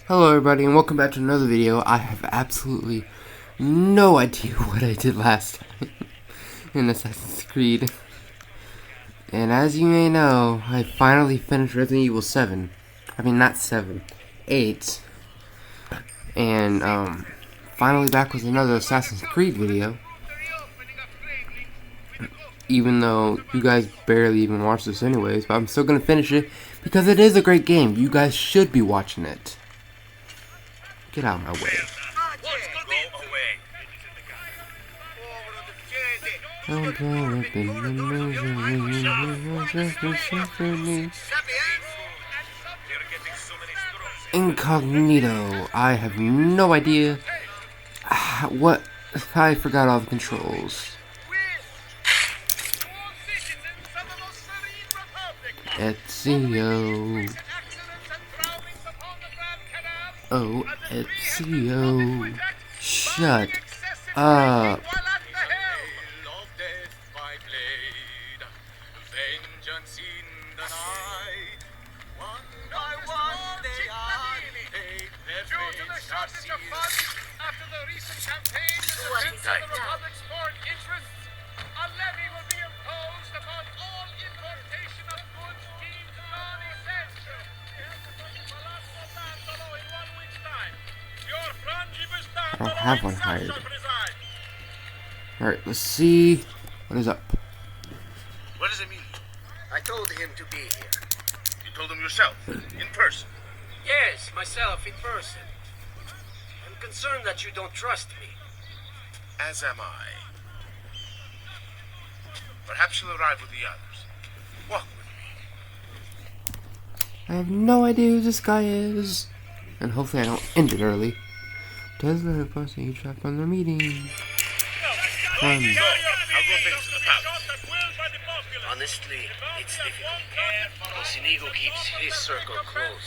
Hello everybody and welcome back to another video. I have absolutely no idea what I did last time in Assassin's Creed. And as you may know, I finally finished Resident Evil 7. I mean not 7, 8. And finally back with another Assassin's Creed video. Even though you guys barely even watch this anyways, but I'm still gonna finish it because it is a great game. You guys should be watching it. Get out of my way. Incognito. I have no idea what. I forgot all the controls. Ezio. Oh, Ezio. Shut up. After the recent campaign against the Republic's foreign interests, a levy will be imposed upon all importation of goods deemed non-essential. Palazzo Dandolo in 1 week's time. Your frangibus I don't have one hired. shall preside. Alright, let's see what is up. Where is Emilio? I told him to be here. You told him yourself, in person. Yes, myself in person. I'm concerned that you don't trust me. As am I. Perhaps you'll arrive with the others. Walk with me. I have no idea who this guy is. And hopefully I don't end it early. Does the person you trapped on their meeting? So, how go things in the palace? Honestly, it's difficult. Mocenigo keeps his circle close.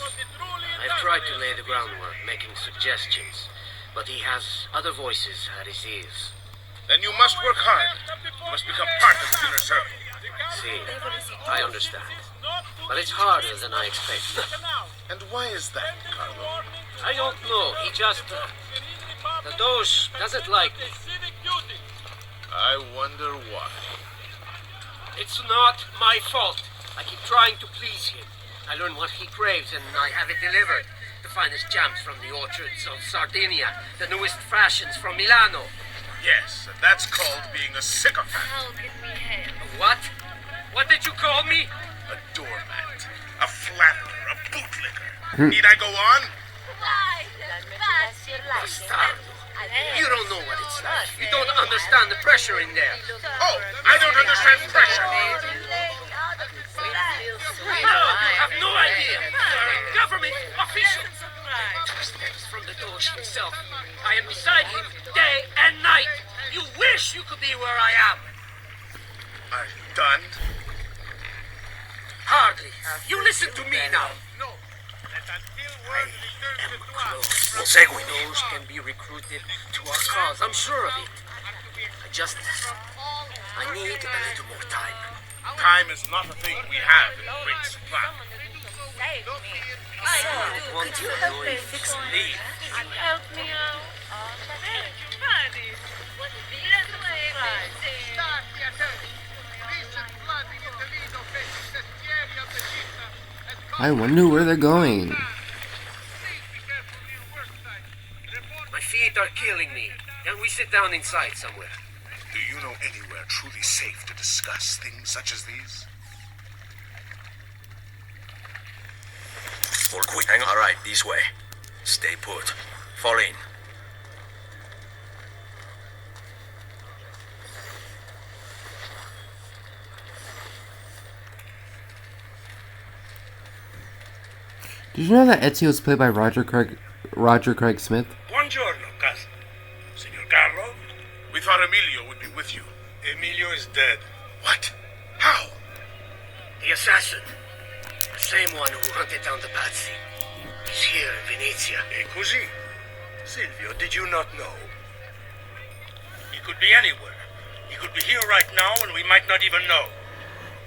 I've tried to lay the groundwork, making suggestions, but he has other voices at his ears. Then you must work hard. You must become part of the inner circle. See, I understand. But it's harder than I expected. And why is that, Carlo? I don't know. He just... the Doge doesn't like me. I wonder why. It's not my fault. I keep trying to please him. I learn what he craves and I have it delivered. The finest jams from the orchards of Sardinia, the newest fashions from Milano. Yes, and that's called being a sycophant. How can we help? What? What did you call me? A doormat. A flatterer. A bootlicker. Need I go on? Bastardo. You don't know what it's like. You don't understand the pressure in there. Oh, I don't understand pressure. No, you have no idea. You are a government official. Just letters from the Doge himself. I am beside him day and night. You wish you could be where I am. Are you done? Hardly. You listen to me now. No. Until word returns to us. Those can be recruited to our cause. I'm sure of it. I need a little more time. Time is not a thing we have in great supply. Could you help me fix me? Help me out. I wonder where they're going. My feet are killing me. Can we sit down inside somewhere? Do you know anywhere truly safe to discuss things such as these? All quick. Hang on. All right, this way. Stay put. Fall in. Did you know that Ezio is played by Roger Craig Smith? Buongiorno, cousin. Signor Carlo? We thought Emilio would be with you. Emilio is dead. What? How? The assassin. The same one who hunted down the Pazzi. He's here in Venezia. E così? Silvio, did you not know? He could be anywhere. He could be here right now and we might not even know.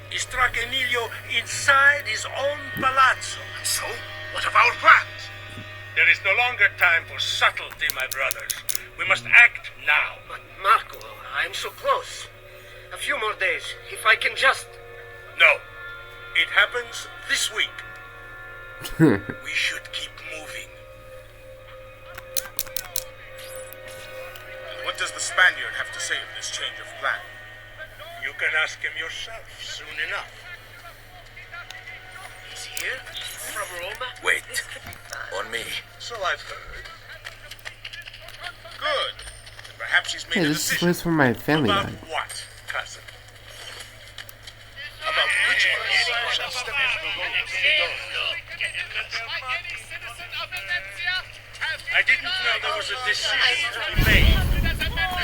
He struck Emilio inside his own palazzo. So, what of our plans? There is no longer time for subtlety, my brothers. We must act now. But Marco, I'm so close. A few more days, if I can just... No. It happens this week. We should keep moving. What does the Spaniard have to say of this change of plan? You can ask him yourself soon enough. He's here? From Roma? Wait. On me. So I've heard. Good. Perhaps he's made Hey, a this is decision. where my family About died. what, cousin? About which of us shall step into the role of Theodore? I didn't know there was a decision to be made.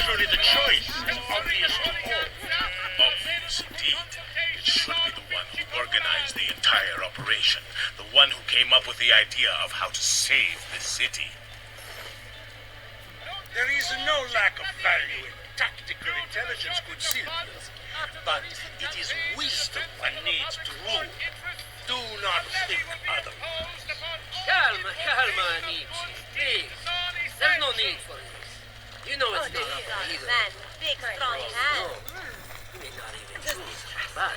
Surely the choice is obvious to all. Obvious indeed. It should be the one who organized the entire operation. The one who came up with the idea of how to save the city. There is no lack of value in tactical intelligence, good Silvius. But it is wisdom one needs to rule. Do not think otherwise. Calma, Nietzsche. Please. There's no need for this. You know it's not up either. Man, big strong hand. You may not even choose. But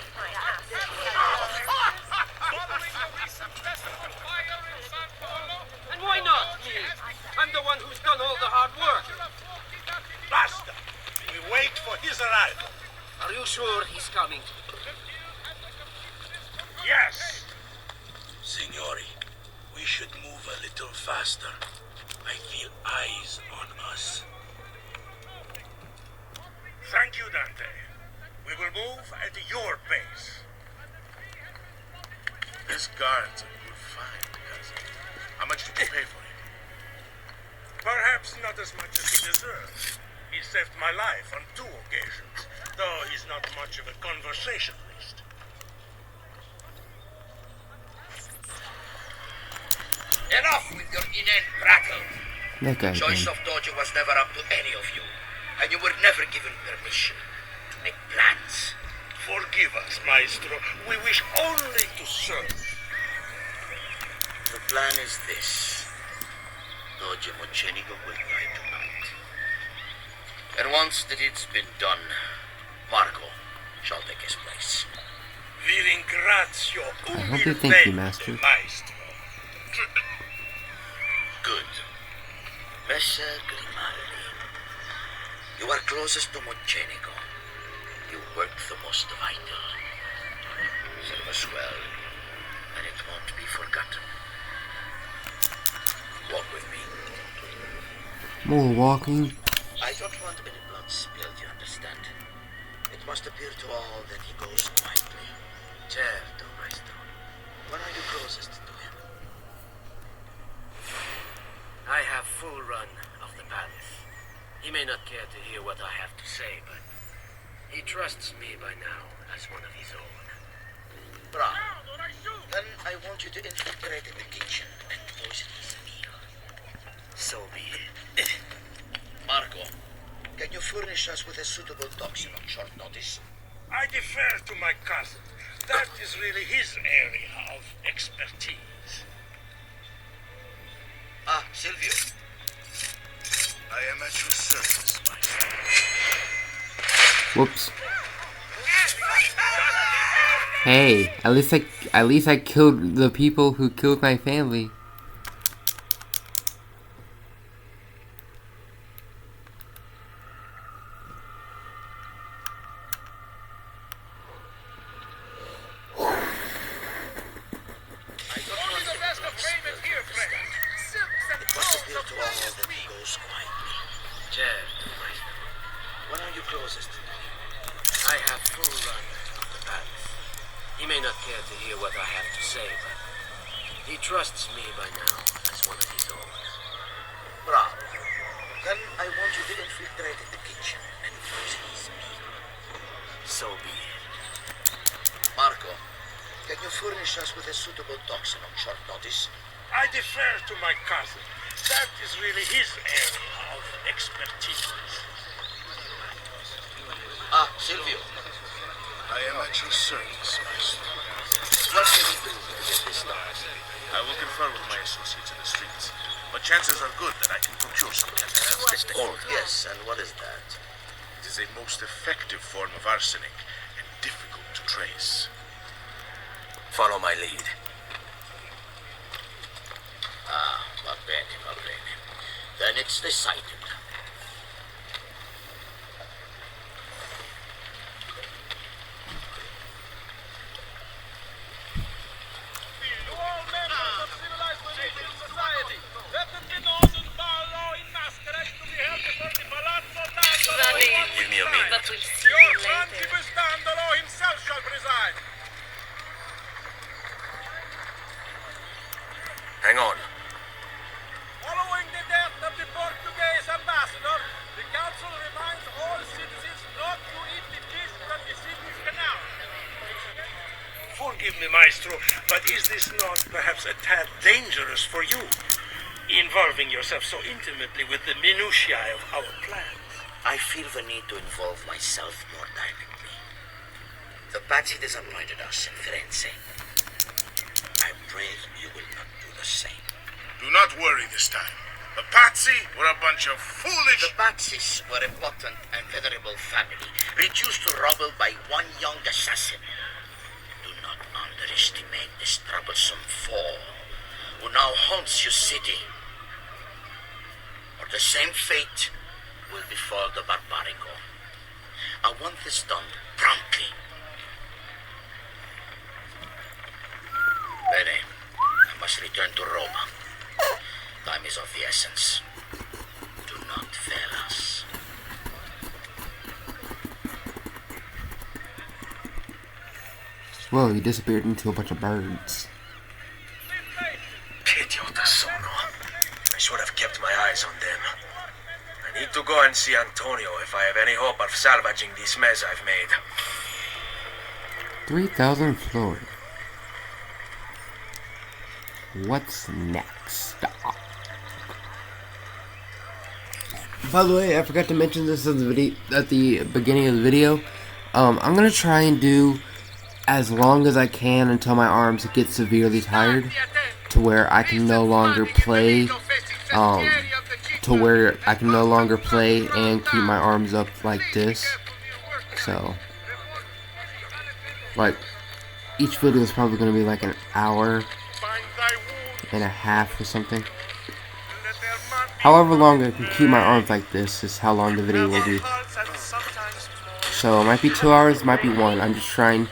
and why not me? I'm the one who's done all the hard work. Basta! We wait for his arrival. Are you sure he's coming? Yes. Signori, we should move a little faster. I feel eyes on us. Thank you, Dante. We will move at your pace. This guard's a good find, cousin. How much did you pay for it? Perhaps not as much as he deserves. He saved my life on 2 occasions, though he's not much of a conversationalist. Enough with your inane prattle. That guy Choice again. of dojo was never up to any of you, and you were never given permission to make plans. Forgive us, Maestro. We wish only to serve. The plan is this. Dojo Mocenigo will die tonight. And once that it's been done, Marco shall take his place. Vi ringrazio hope you thank you, Master. Maestro. Good. Messer Grimaldi, you are closest to Mocenigo. You work the most vital. Serve us well, and it won't be forgotten. Walk with me. More walking. I don't want any blood spilled, you understand? It must appear to all that he goes quietly. Certo, Maestro. When are you closest to him? I have full run of the palace. He may not care to hear what I have to say, but he trusts me by now as one of his own. Bravo. Then I want you to infiltrate in the kitchen and poison his meal. So be it. Marco, can you furnish us with a suitable toxin on short notice? I defer to my cousin. That is really his area of expertise. Ah, Silvio. I am at your service, Maestro. Whoops. Hey, at least I killed the people who killed my family. Only the best of payment here, friend. Silks and It must pearls appear of to all Paul's that he feet. goes quietly. Certo, Maestro. When are you closest to him? I have full run of the palace. He may not care to hear what I have to say, but he trusts me by now as one of his own. Bravo. Then I want you to infiltrate in the kitchen and poison his meal. So be it. Marco, can you furnish us with a suitable toxin on short notice? I defer to my cousin. That is really his area of expertise. Ah, Silvio. I am at your service, Maestro. What can we do to get this done? I will confer with my associates in the streets. but chances are good that I can procure some yet. Oh, yes, and what is that? It is a most effective form of arsenic and difficult to trace. Follow my lead. Ah, va bene, va bene. Then it's decided. To all members of civilized Norwegian society, let it be known that Barlow in masquerade to be held before the Palazzo Dandolo. Give me a minute. But we'll see Your you son, later. Tibus Dandolo himself shall preside. Hang on. Following the death of the Portuguese ambassador, the council reminds all citizens not to eat the fish from the city's canal. Forgive me, Maestro, but is this not perhaps a tad dangerous for you? Involving yourself so intimately with the minutiae of our plans. I feel the need to involve myself more directly. The Pazzi disappointed us in Firenze. I pray you will not do the same. Do not worry this time. The Pazzi were a bunch of foolish... The Pazzis were a potent and venerable family, reduced to rubble by one young assassin. Do not underestimate this troublesome foe who now haunts your city. Or the same fate will befall the Barbarico. I want this done promptly. Bene, I must return to Roma. Time is of the essence. Do not fail us. Whoa, he disappeared into a bunch of birds. Che idiota sono. I should have kept my eyes on them. I need to go and see Antonio if I have any hope of salvaging this mess I've made. 3,000 Florida. What's next? By the way, I forgot to mention this at the beginning of the video. I'm gonna try and do as long as I can until my arms get severely tired, to where I can no longer play. To where I can no longer play and keep my arms up like this. So, like, each video is probably gonna be like an hour and a half or something. However long I can keep my arms like this is how long the video will be. So it might be 2 hours, it might be 1. I'm just trying.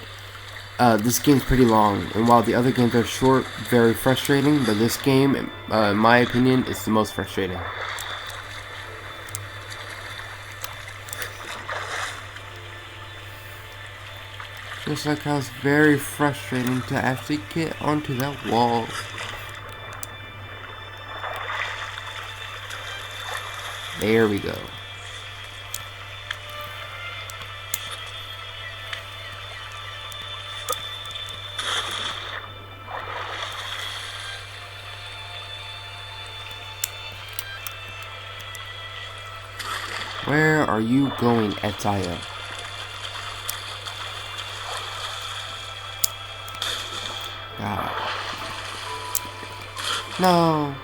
This game's pretty long, and while the other games are short, very frustrating, but this game, in my opinion, is the most frustrating. Just like how it's very frustrating to actually get onto that wall. There we go. Where are you going, Etaya? God. No.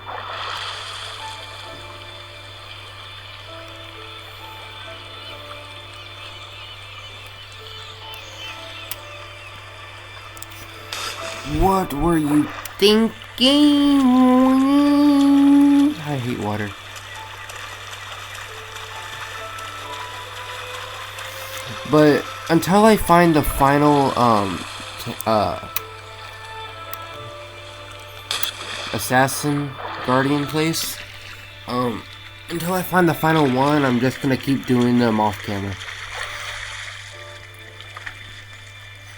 What were you thinking? I hate water. But until I find the final assassin guardian place, until I find the final one, I'm just gonna keep doing them off camera.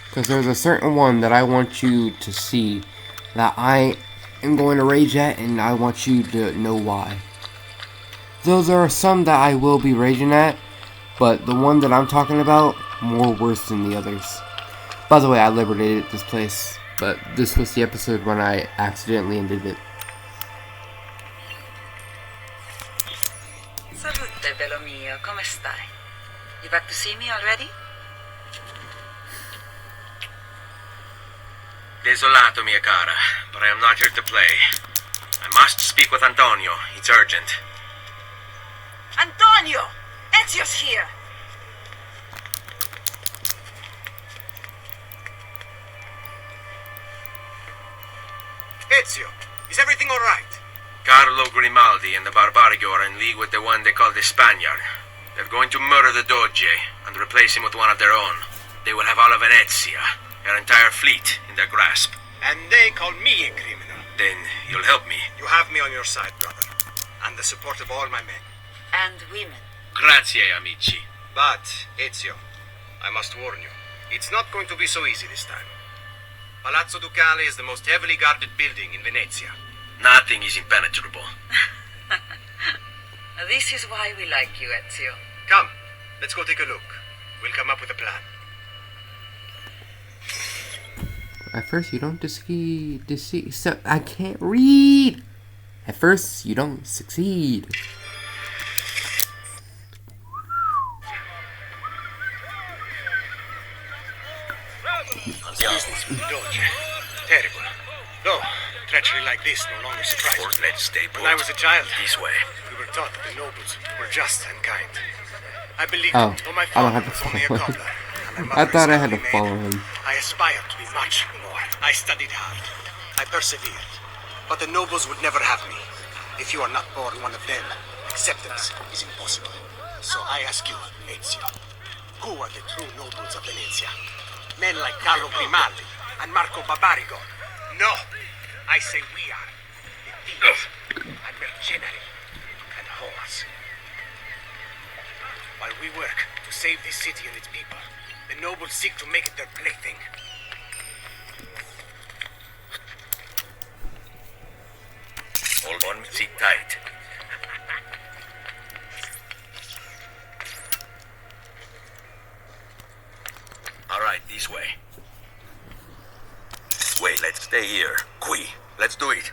Because there's a certain one that I want you to see that I am going to rage at, and I want you to know why. Those are some that I will be raging at, but the one that I'm talking about, more worse than the others. By the way, I liberated this place, but this was the episode when I accidentally ended it. Salute, bello mio, come stai? You back to see me already? Desolato, mia cara, but I am not here to play. I Must speak with Antonio. It's urgent. Antonio! Ezio's here! Ezio, is everything all right? Carlo Grimaldi and the Barbarigo are in league with the one they call the Spaniard. They're going to murder the Doge and replace him with one of their own. They will have all of Venezia, their entire fleet, in their grasp. And they call me a criminal. Then you'll help me. You have me on your side, brother. And the support of all my men. And women. Grazie, amici. But, Ezio, I must warn you, it's not going to be so easy this time. Palazzo Ducale is the most heavily guarded building in Venezia. Nothing is impenetrable. This is why we like you, Ezio. Come, let's go take a look. We'll come up with a plan. At first, you don't deceive. So I can't read. At first, you don't succeed. Doge. Terrible. No, treachery like this no longer surprises me. Let's stay put. When I was a child, This way. we were taught that the nobles were just and kind. I believed Oh, it, though my I don't father have to was only a follow him. cobbler. and my I mother thought a I had to scullery follow maid. him. I aspired to be much more. I studied hard. I persevered. But the nobles would never have me. If you are not born one of them, acceptance is impossible. So I ask you, Ezio, who are the true nobles of Venezia? Men like Carlo Grimaldi and Marco Barbarigo? No, I say we are. The thieves and mercenary and whores. While we work to save this city and its people, the nobles seek to make it their plaything. Hold on, sit tight. All right, this way. Wait, let's stay here. Qui, let's do it.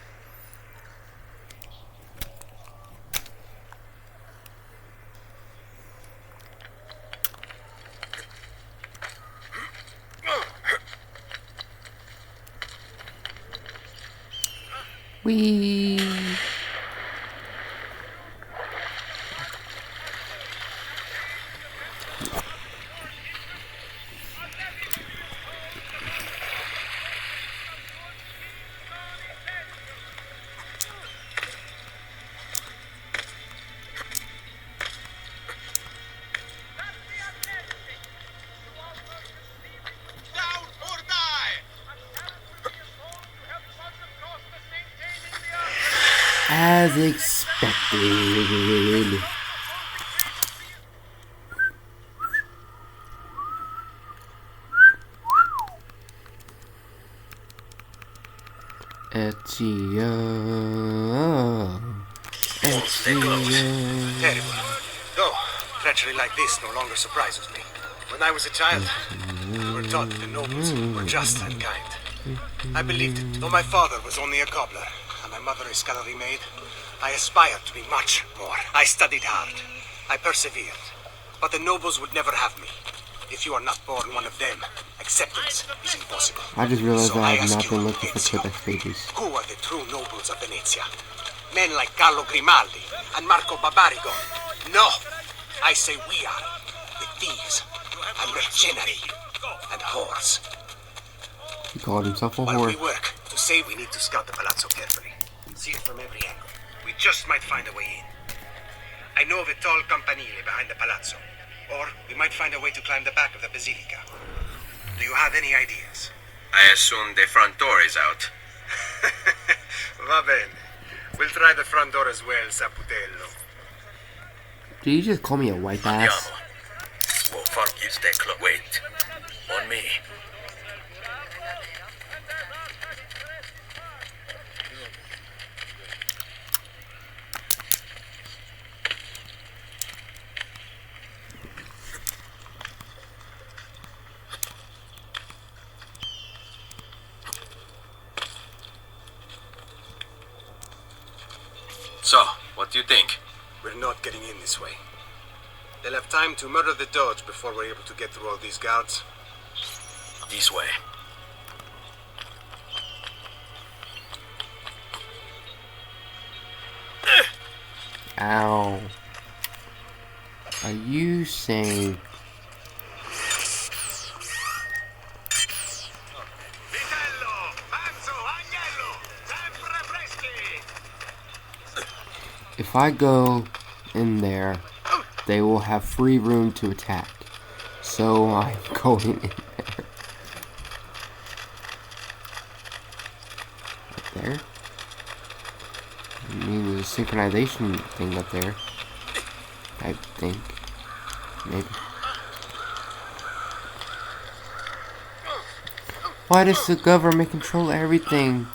Wee. Down or die! As expected. Ezio. Ezio. Terrible. Though, treachery like this no longer surprises me. When I was a child, we were taught that the nobles were just and kind. I believed it, though my father was only a cobbler, and my mother a scullery maid. I aspired to be much more. I studied hard. I persevered. But the nobles would never have me. If you are not born one of them, acceptance is impossible. I just realized So that I I have ask not been you, looking for Ezio, codex pages. who are the true nobles of Venezia? Men like Carlo Grimaldi and Marco Barbarigo? No, I say we are the thieves and mercenary and whores. He called himself a While we whore. work to save, we need to scout the palazzo carefully. See it from every angle. We just might find a way in. I know of a tall campanile behind the palazzo. Or we might find a way to climb the back of the basilica. Do you have any ideas? I assume the front door is out. Va bene. We'll try the front door as well, Saputello. Did you just call me a white ass? Andiamo. Oh, fuck you, stay close. Wait. On me. So, what do you think? We're not getting in this way. They'll have time to murder the Doge before we're able to get through all these guards. This way. Ow. Are you saying... If I go in there, they will have free room to attack. So I'm going in there. Up there? I mean, there's a synchronization thing up there. I think. Maybe. Why does the government control everything?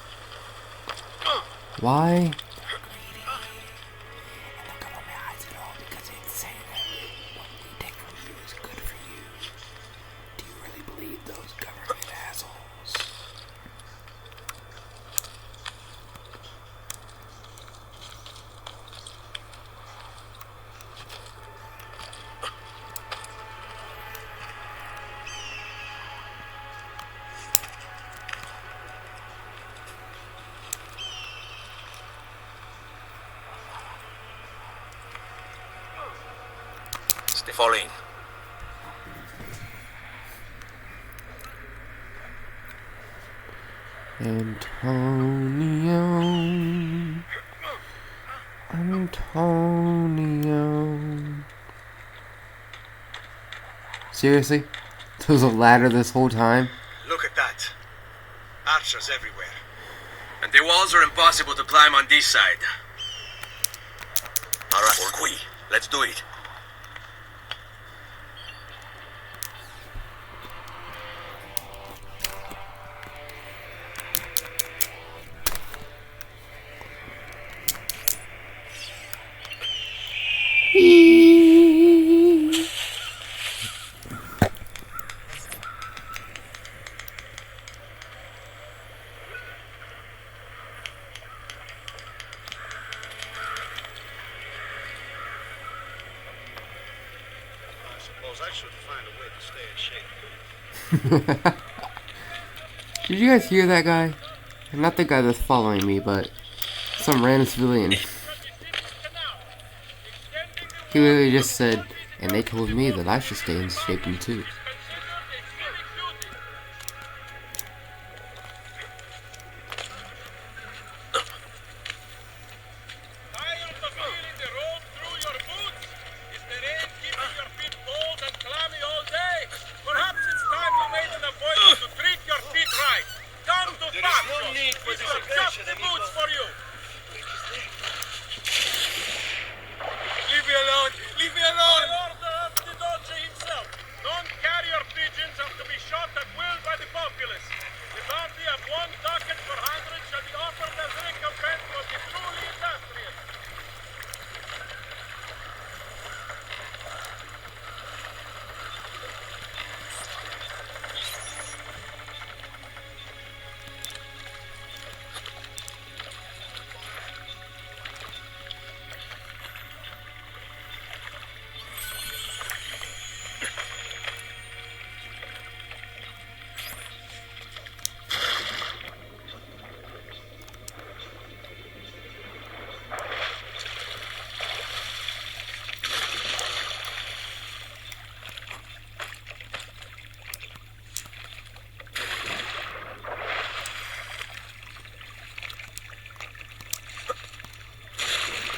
Why? Fall in. Antonio. Seriously? There was a ladder this whole time? Look at that. Archers everywhere. And the walls are impossible to climb on this side. Alright, Orqui, let's do it. I should find a way to stay in shape. Did you guys hear that guy? Not the guy that's following me, but some random civilian. He literally just said, and they told me that I should stay in shape too. Leave me alone! By order of the Doge himself, non-carrier pigeons are to be shot at will by the populace. The bounty of 1 ducat per 100 shall be offered as recompense for the truly industrious.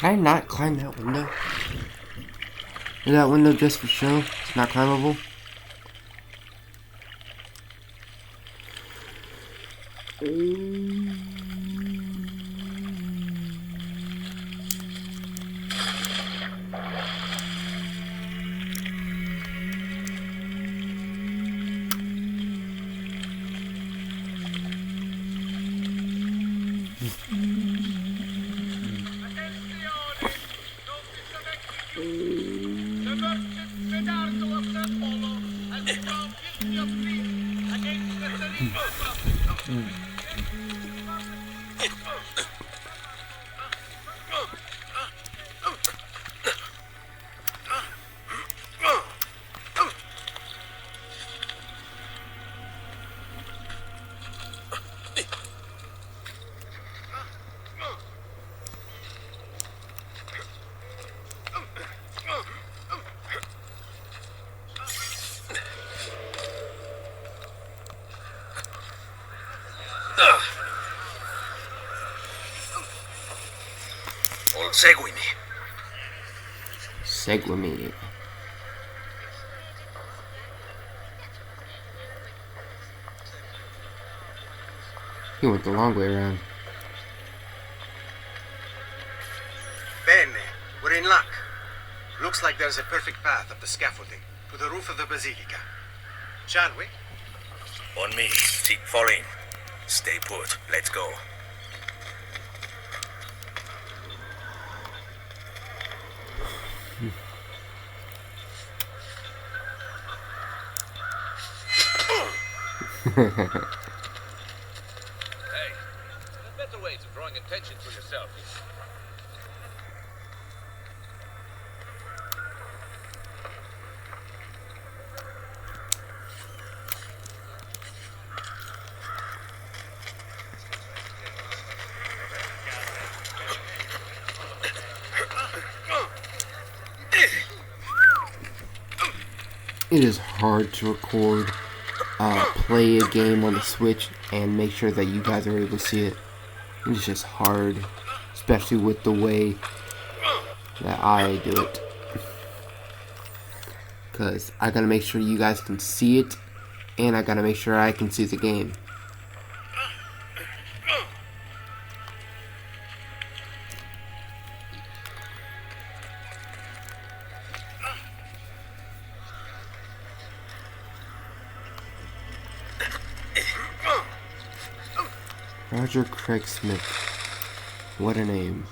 Can I not climb that window? Is that window just for show? It's not climbable? Seguimi. Seguimi. He went the long way around. Bene, we're in luck. Looks like there's a perfect path up the scaffolding to the roof of the basilica. Shall we? On me. Fall in. Stay put. Let's go. Hey, there are better ways of drawing attention to yourself. It is hard to record, play a game on the Switch and make sure that you guys are able to see it. It's just hard, especially with the way that I do it. Because I gotta make sure you guys can see it, and I gotta make sure I can see the game. Roger Craig Smith. What a name.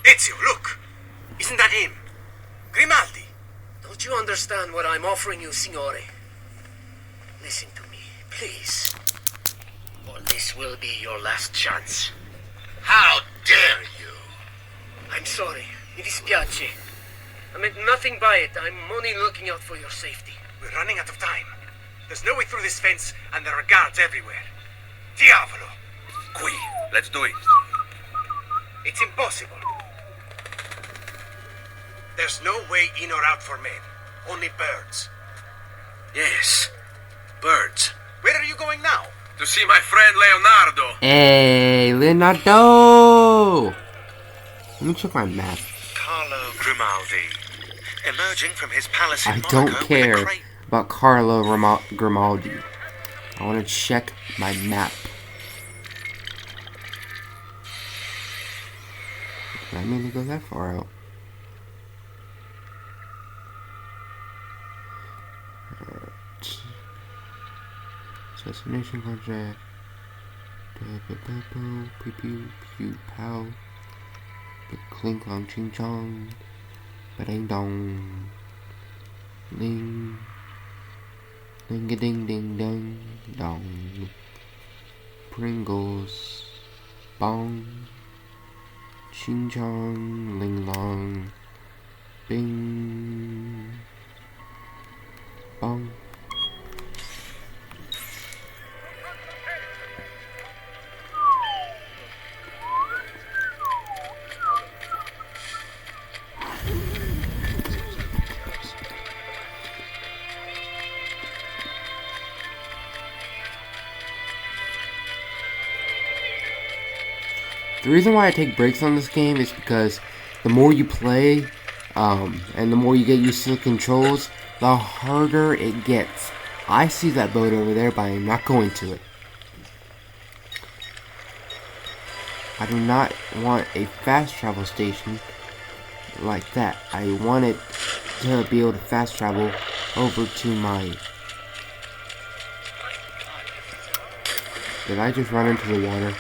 Ezio, look! Isn't that him? Grimaldi! Don't you understand what I'm offering you, Signore? Listen to me, please. For this will be your last chance. How dare you? I'm sorry. Mi dispiace. I meant nothing by it. I'm only looking out for your safety. We're running out of time. There's no way through this fence, and there are guards everywhere. Diavolo! Qui. Let's do it. It's impossible. There's no way in or out for men. Only birds. Yes. Birds. Where are you going now? To see my friend Leonardo. Hey, Leonardo! Let me check my map. Carlo Grimaldi. Emerging from his palace in I don't care about Carlo Grimaldi. I want to check my map. I mean to go that far out. Assassination contract. Pew pew pew pow. Clink clong ching chong. Ba-ding dong. Ling. Ling a ding ding dong. Dong. Pringles. Bong. Ching chong. Ling long. Bing. Bong. The reason why I take breaks on this game is because the more you play, and the more you get used to the controls, the harder it gets. I see that boat over there, but I'm not going to it. I do not want a fast travel station like that. I want it to be able to fast travel over to my... Did I just run into the water?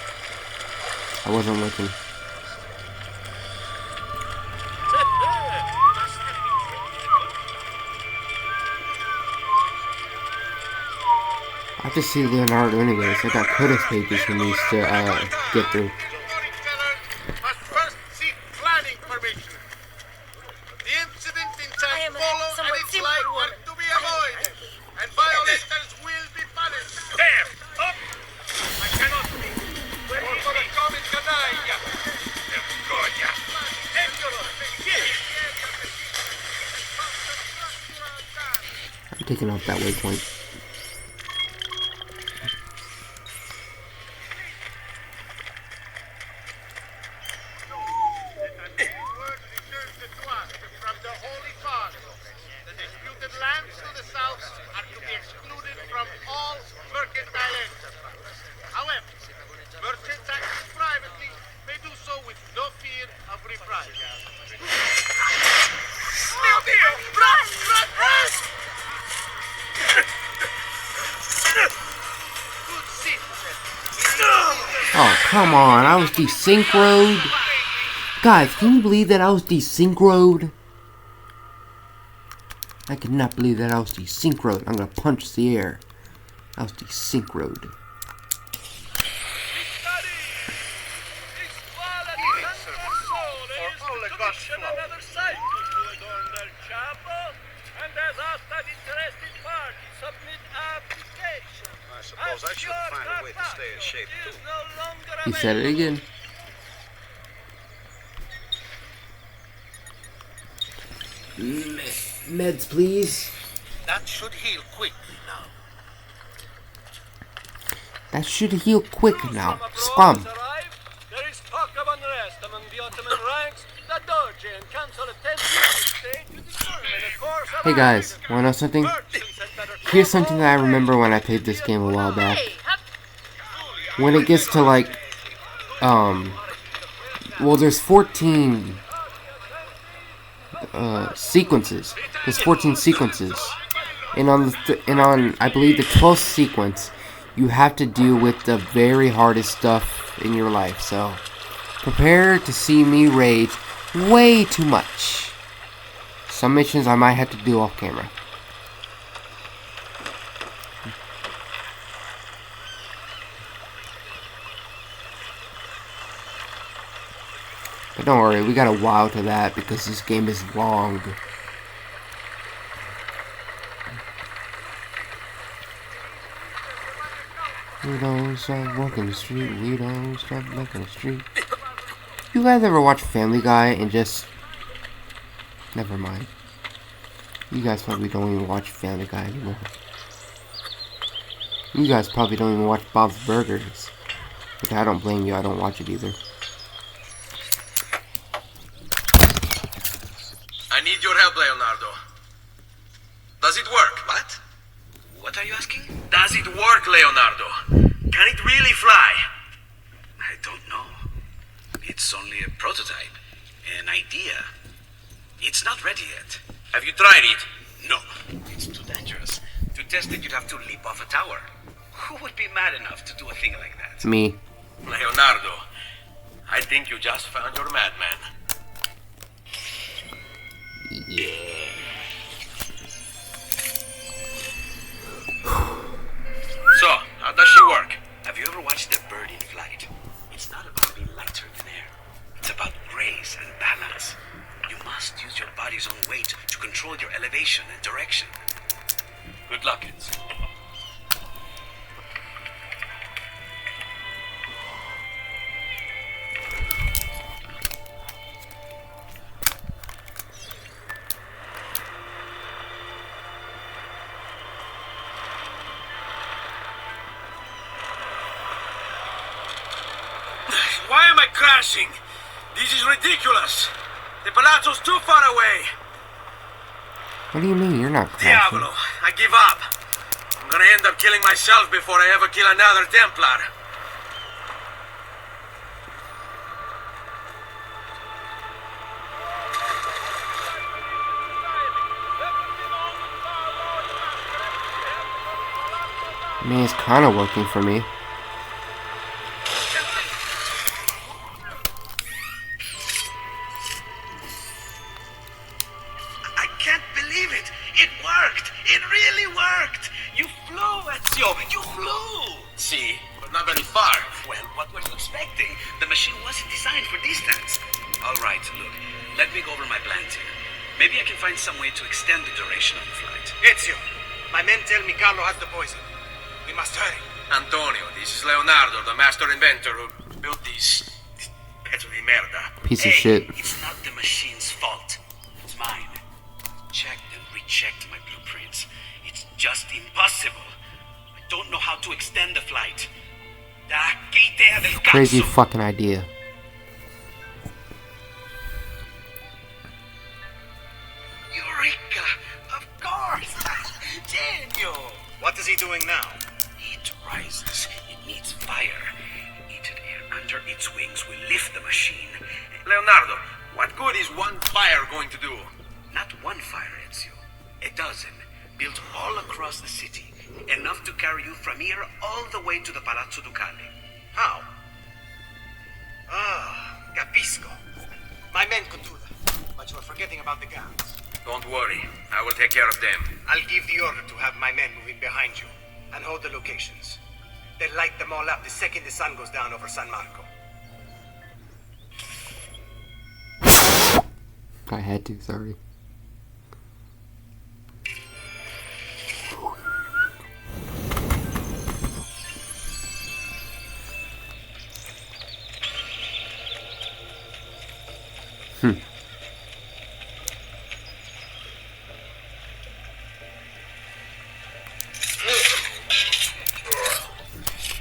I wasn't looking. I have to see Leonardo anyways. I got Codex pages he needs to get through. Must first seek planning permission. The incident in San Polo and its like are to be avoided, and violators will be punished. Damn! Up! I cannot speak. Or for the common canaglia. Vergogna! Ezio taking off that waypoint. From the Holy Father, the disputed lands to the south are to be excluded from all mercantile enterprise. However, merchants acting privately may do so with no fear of reprisals. Mio Dio! Run! Run! Run! Good citizen. Oh, come on. I was desynchroed. Guys, can you believe that I was desynchroed? I cannot believe that I was desynchroed. I'm gonna punch the air. I was desynchroed. Another site to adorn their chapel, and as asked an interested party submit application. I suppose I should find a way to stay in shape too. He said it again. Meds, please. That should heal quickly now. That should heal quick now. Scum. There is talk of unrest among the Ottoman ranks. The Doge and Council attend this stage to determine a course of Hey guys, wanna know something? Here's something that I remember when I played this game a while back. When it gets to like, well, there's 14 sequences. There's 14 sequences, and on I believe the 12th sequence, you have to deal with the very hardest stuff in your life. So prepare to see me rage way too much. Some missions I might have to do off camera. But don't worry, we got a while to that because this game is long. We don't stop walking the street, we don't stop walking the street. You guys ever watch Family Guy and just... Never mind. You guys probably don't even watch Family Guy anymore. You guys probably don't even watch Bob's Burgers. But I don't blame you, I don't watch it either. I need your help, Leonardo. Does it work? What? What are you asking? Does it work, Leonardo? Can it really fly? I don't know. It's only a prototype, an idea. It's not ready yet. Have you tried it? No, it's too dangerous. To test it, you'd have to leap off a tower. Who would be mad enough to do a thing like that? Me. Leonardo, I think you just found your madman. Yeah. So, how does she work? Have you ever watched a bird in flight? It's not about being lighter than air. It's about grace and balance. You must use your body's own weight to control your elevation and direction. Good luck, kids. Why am I crashing? This is ridiculous. The palazzo's too far away. What do you mean you're not crashing? Diavolo, I give up. I'm gonna end up killing myself before I ever kill another Templar. I mean, it's kind of working for me. I can't believe it. It worked. It really worked. You flew, Ezio. You flew. See, but not very far. Well, what were you expecting? The machine wasn't designed for distance. All right, look. Let me go over my plans here. Maybe I can find some way to extend the duration of the flight. Ezio, my men tell me Carlo has the poison. We must hurry. Antonio, this is Leonardo, the master inventor who built these pezzo di merda. Piece of shit. It's not the machine's fault. It's mine. Check and checked my blueprints. It's just impossible. I don't know how to extend the flight. ¿Qué idea del caso? Crazy fucking idea. Eureka! Of course! Daniel! What is he doing now? It rises. It needs fire. Heated air under its wings will lift the machine. Leonardo, what good is one fire going to do? Not one fire, Ezio. A dozen, built all across the city. Enough to carry you from here all the way to the Palazzo Ducale. How? Ah, capisco. My men could do that, but you are forgetting about the guns. Don't worry, I will take care of them. I'll give the order to have my men move in behind you and hold the locations. They'll light them all up the second the sun goes down over San Marco. I had to, sorry.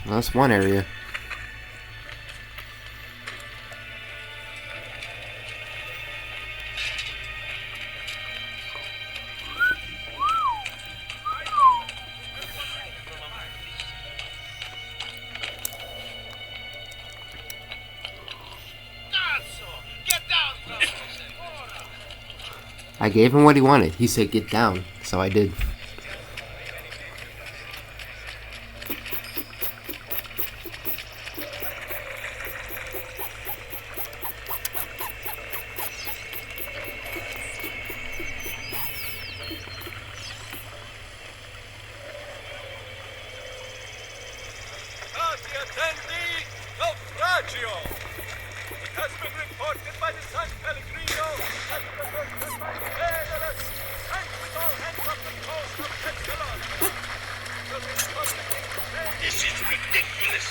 Well, that's one area. I gave him what he wanted. He said get down, so I did. Naufragio! It has been reported by the San Pellegrino that the merchant by Daedalus sank with all hands off the coast of Pescara. This is ridiculous.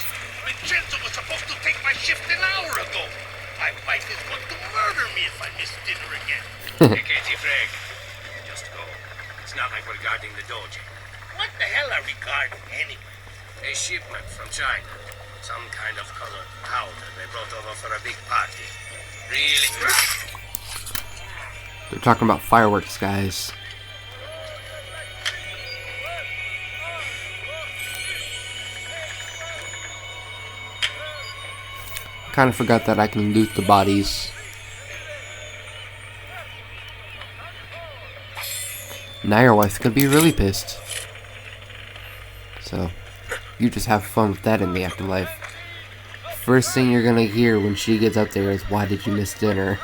Vincenzo was supposed to take my shift an hour ago. My wife is going to murder me if I miss dinner again. Katie Freg, just go. It's not like we're guarding the Doge. What the hell are we guarding anyway? A shipment from China. Some kind of colored powder they brought over for a big party. Really? They're talking about fireworks, guys. Kind of forgot that I can loot the bodies. Now your wife's gonna be really pissed. So, you just have fun with that in the afterlife. First thing you're gonna hear when she gets up there is, why did you miss dinner?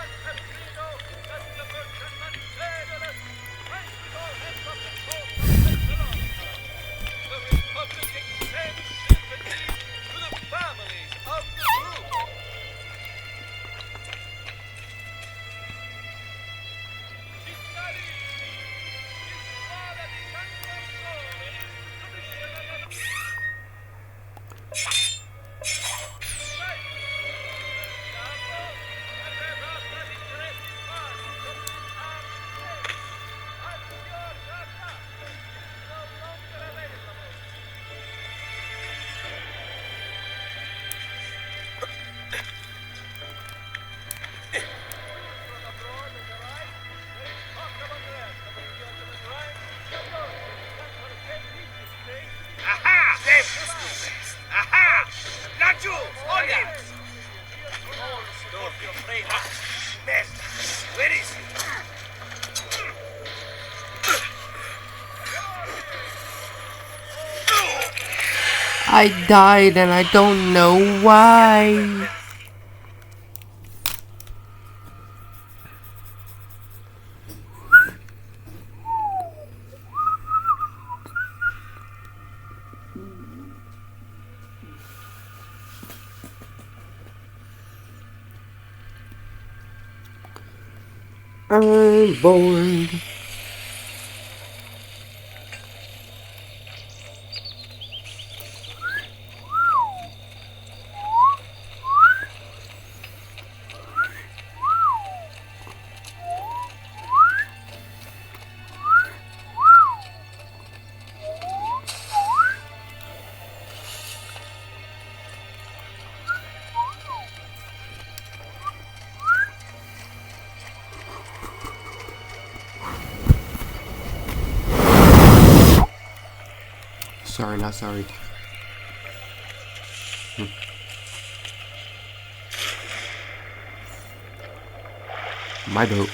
Where is he? I died and I don't know why. I'm bored. sorry, not sorry. My boat.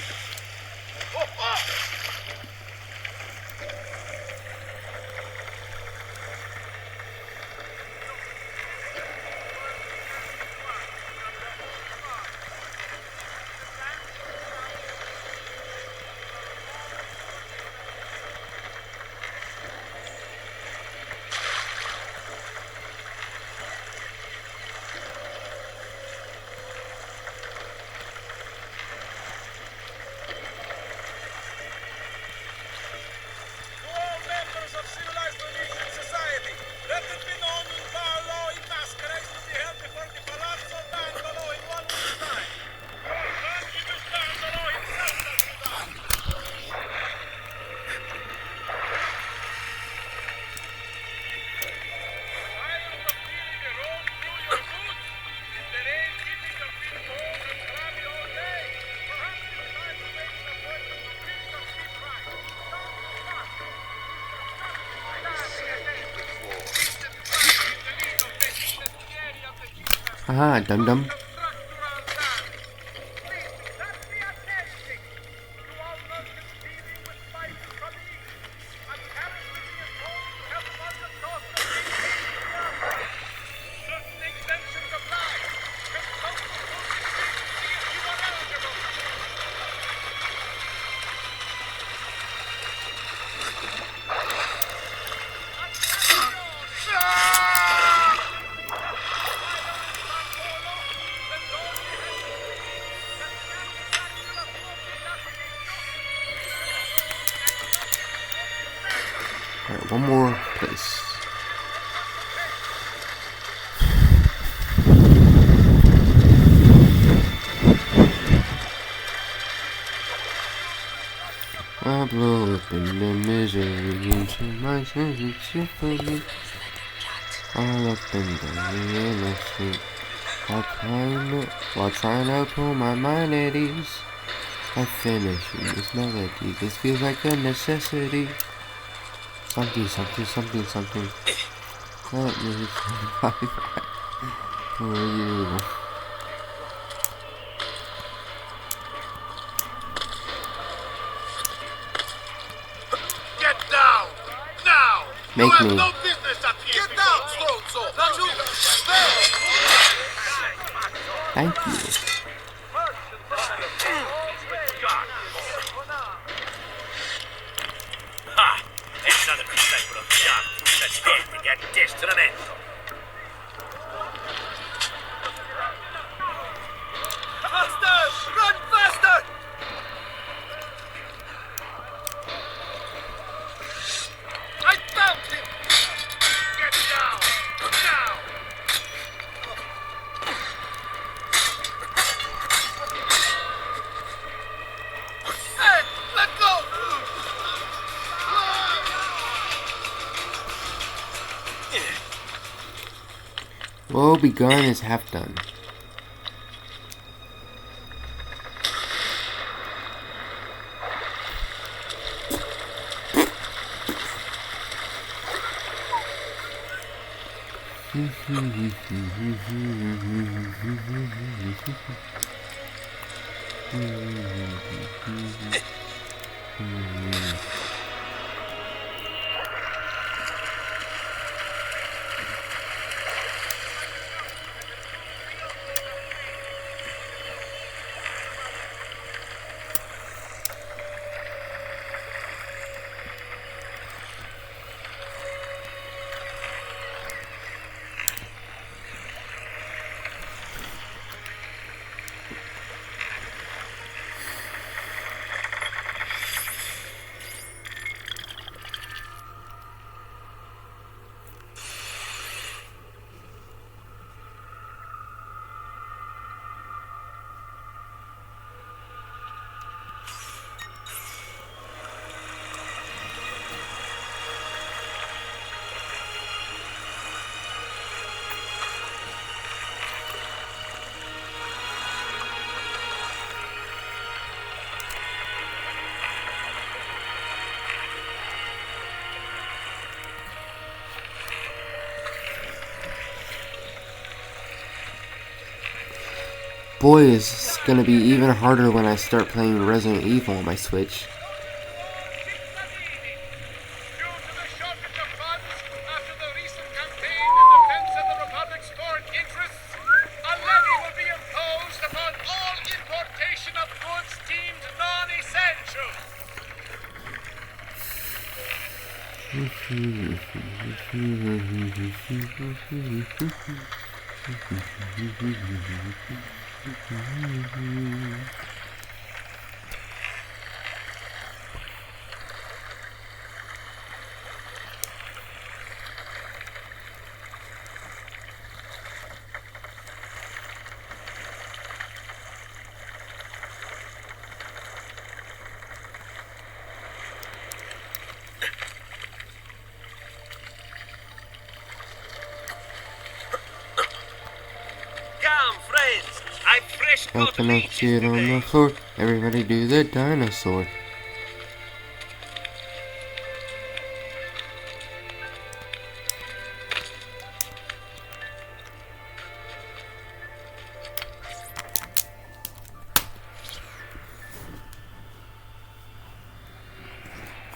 Aha, dum-dum. Alright, one more place. I blow up in the misery into my sensitivity. All up in the innocent. While trying to pull my mind at ease. I finish in this melody. This feels like a necessity. Something. Let me fight for you. Get down! Now! Make you have me. no business up here! Get down, Stone! Don't you stay! Thank you. Ah, è another disciple of John that's standing at testamento. Faster! Run faster! I found him! Get down! Now! Hey! Let go! Woe begun is half done. boy, it's gonna be even harder when I start playing Resident Evil on my Switch. Open up shit on the floor. Everybody do the dinosaur.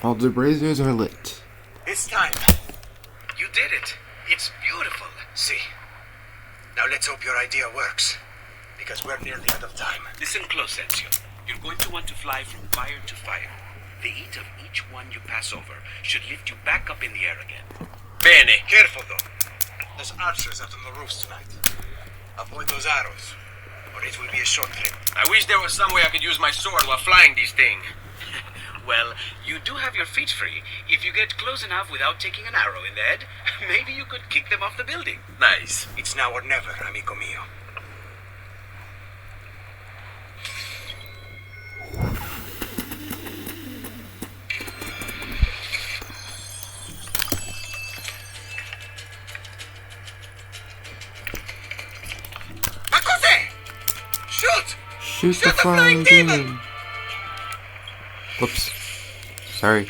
All the braziers are lit. It's time. You did it. It's beautiful. See. Now let's hope your idea works. Because we're nearly out of time. Listen close, Ezio. You're going to want to fly from fire to fire. The heat of each one you pass over should lift you back up in the air again. Bene. Careful, though. There's archers out on the roofs tonight. Avoid those arrows, or it will be a short trip. I wish there was some way I could use my sword while flying this thing. Well, you do have your feet free. If you get close enough without taking an arrow in the head, maybe you could kick them off the building. Nice. It's now or never, amico mio. Shoot the flying demon! Whoops. Sorry.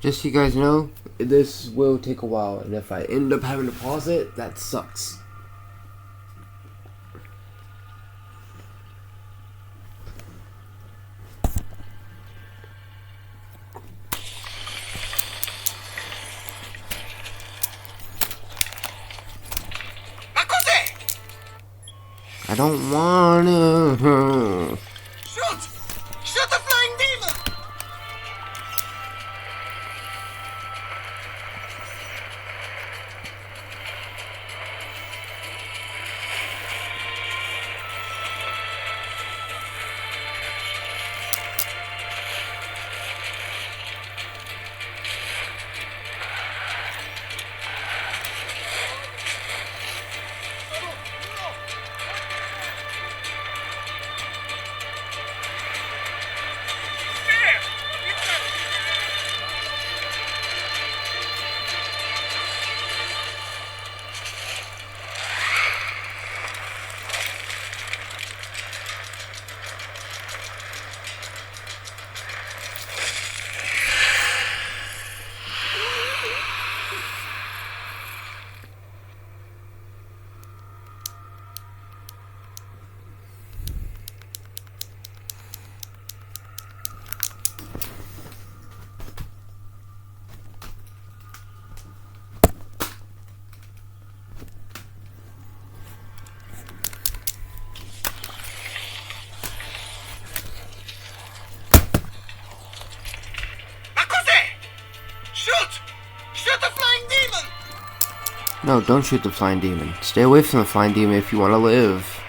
Just so you guys know, this will take a while, and if I end up having to pause it, that sucks. I don't wanna. Shoot! Shoot the flying demon! No, don't shoot the flying demon. Stay away from the flying demon if you want to live.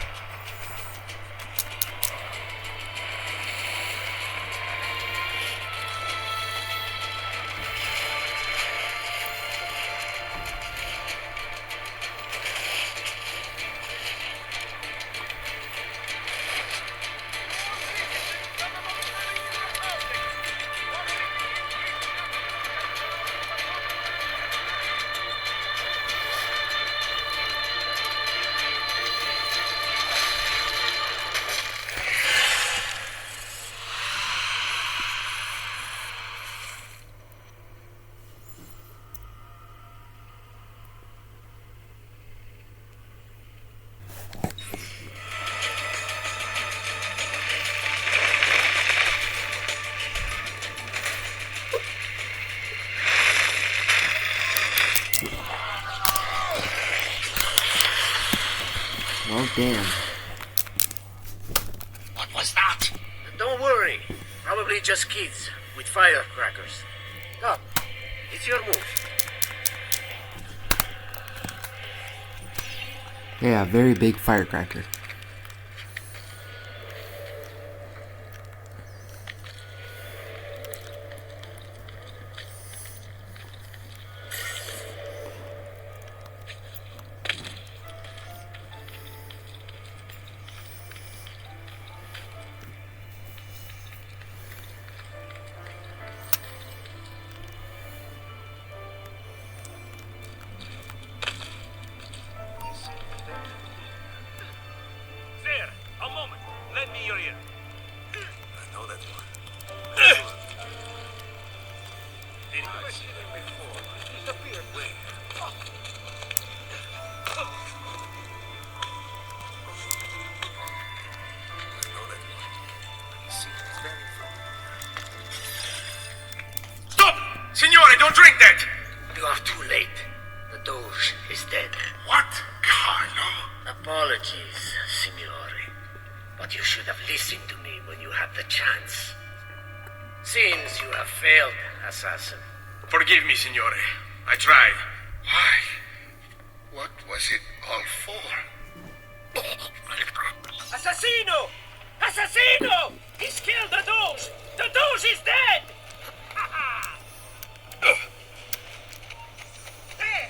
Oh, damn. What was that? Don't worry. Probably just kids with firecrackers. Come, it's your move. Yeah, very big firecracker. There, a moment. Lend me your ear. I know that one. Didn't I see him before? He disappeared. Wait. Stop! Signore, don't drink that! You are too late. The Doge is dead. What? Carlo? Apologies, Signore. But you should have listened to me when you had the chance. Seems you have failed, assassin. Forgive me, Signore. I tried. Why? What was it all for? Assassino! Assassino! He's killed the Doge! The Doge is dead! There!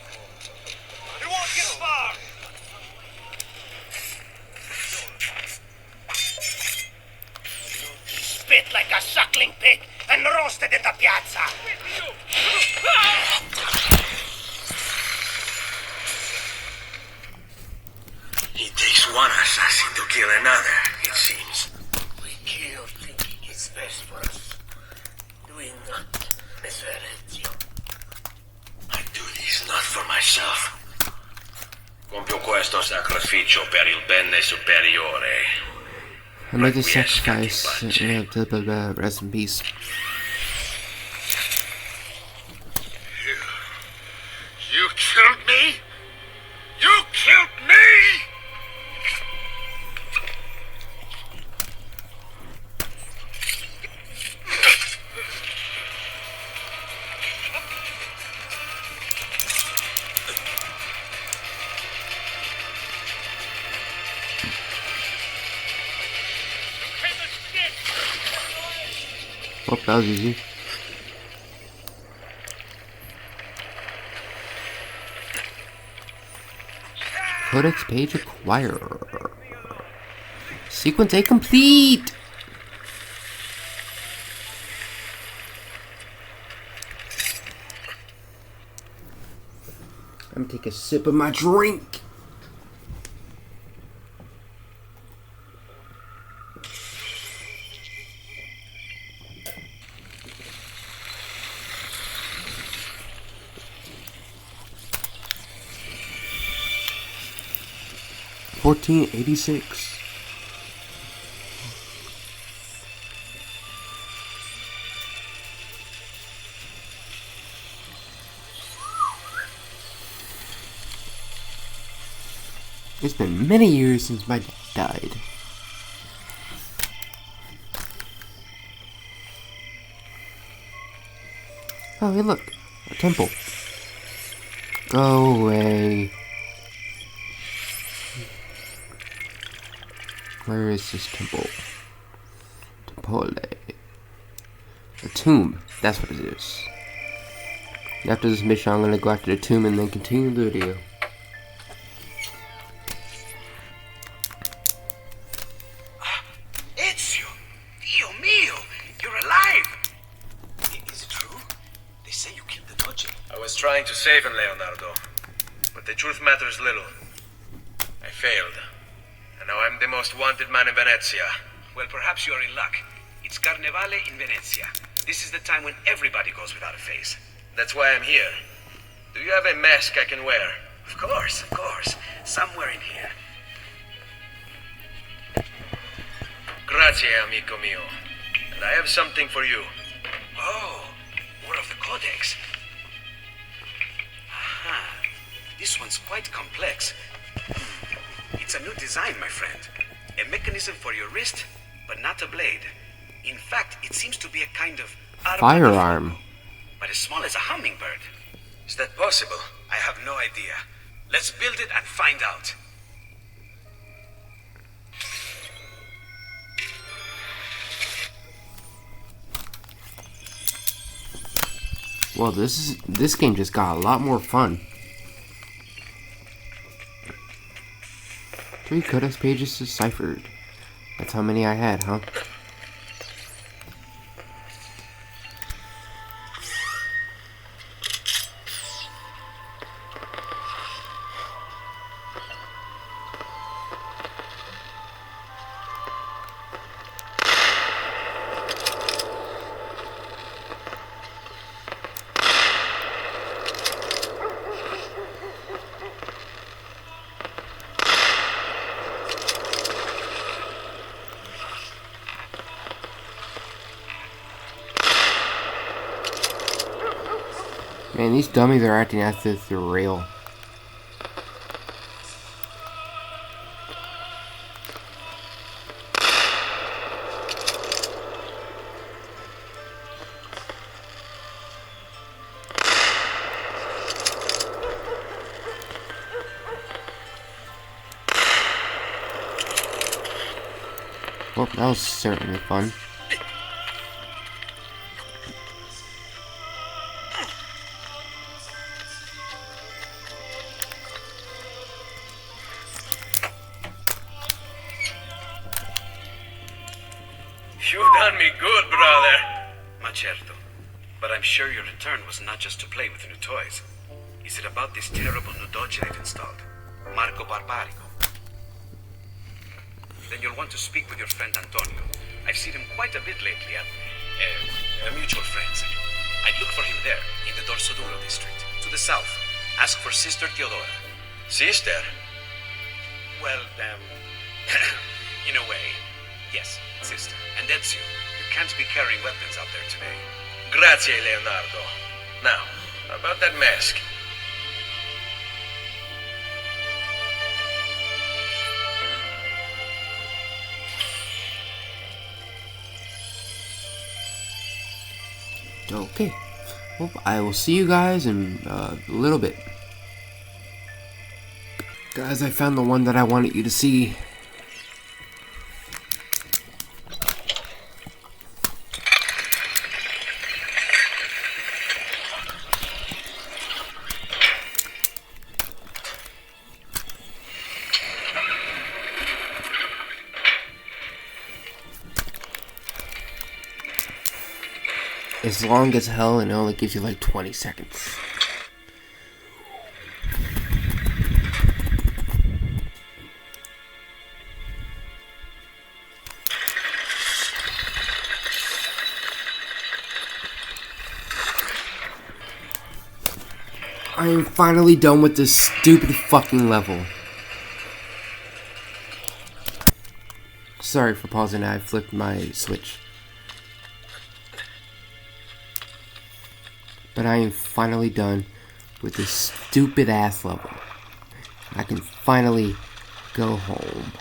He won't get far! Spit like a suckling pig and roasted in the piazza. It takes one assassin to kill another, it seems. We kill thinking it's best for us. Do we not, Messer Ezio? I do this not for myself. Compio questo sacrificio per il bene superiore. I made the sacrifice. Rest in peace. You killed me? You killed me? Oh, that was easy. Codex page acquire. Sequence A complete! I'm gonna take a sip of my drink. $14.86. It's been many years since my dad died. Oh, hey, look, a temple. Go away. Where is this temple? Temple. A tomb. That's what it is. After this mission, I'm gonna go after the tomb and then continue the video. Ezio! Dio mio! You're alive! Is it true? They say you killed the Doge. I was trying to save him, Leonardo. But the truth matters little. I failed. And now I'm the most wanted man in Venezia. Well, perhaps you're in luck. It's Carnevale in Venezia. This is the time when everybody goes without a face. That's why I'm here. Do you have a mask I can wear? Of course. Somewhere in here. Grazie, amico mio. And I have something for you. Oh, more of the Codex. Aha. This one's quite complex. It's a new design, my friend. A mechanism for your wrist, but not a blade. In fact, it seems to be a kind of firearm. But as small as a hummingbird. Is that possible? I have no idea. Let's build it and find out. Well, this game just got a lot more fun. 3 codex pages deciphered. That's how many I had, huh? Man, these dummies are acting as if they're real. Well, that was certainly fun. You've done me good, brother. Ma certo. But I'm sure your return was not just to play with the new toys. Is it about this terrible new Doge they've installed? Marco Barbarigo? Then you'll want to speak with your friend Antonio. I've seen him quite a bit lately at mutual friends. I'd look for him there, in the Dorsoduro district, to the south. Ask for Sister Theodora. Sister? Well, in a way, yes, sister. And Ezio, you can't be carrying weapons out there today. Grazie, Leonardo. Now, about that mask. Okay. Well, I will see you guys in a little bit. Guys, I found the one that I wanted you to see. It's long as hell and it only gives you like 20 seconds. I am finally done with this stupid fucking level. Sorry for pausing, I flipped my switch. But I am finally done with this stupid ass level. I can finally go home.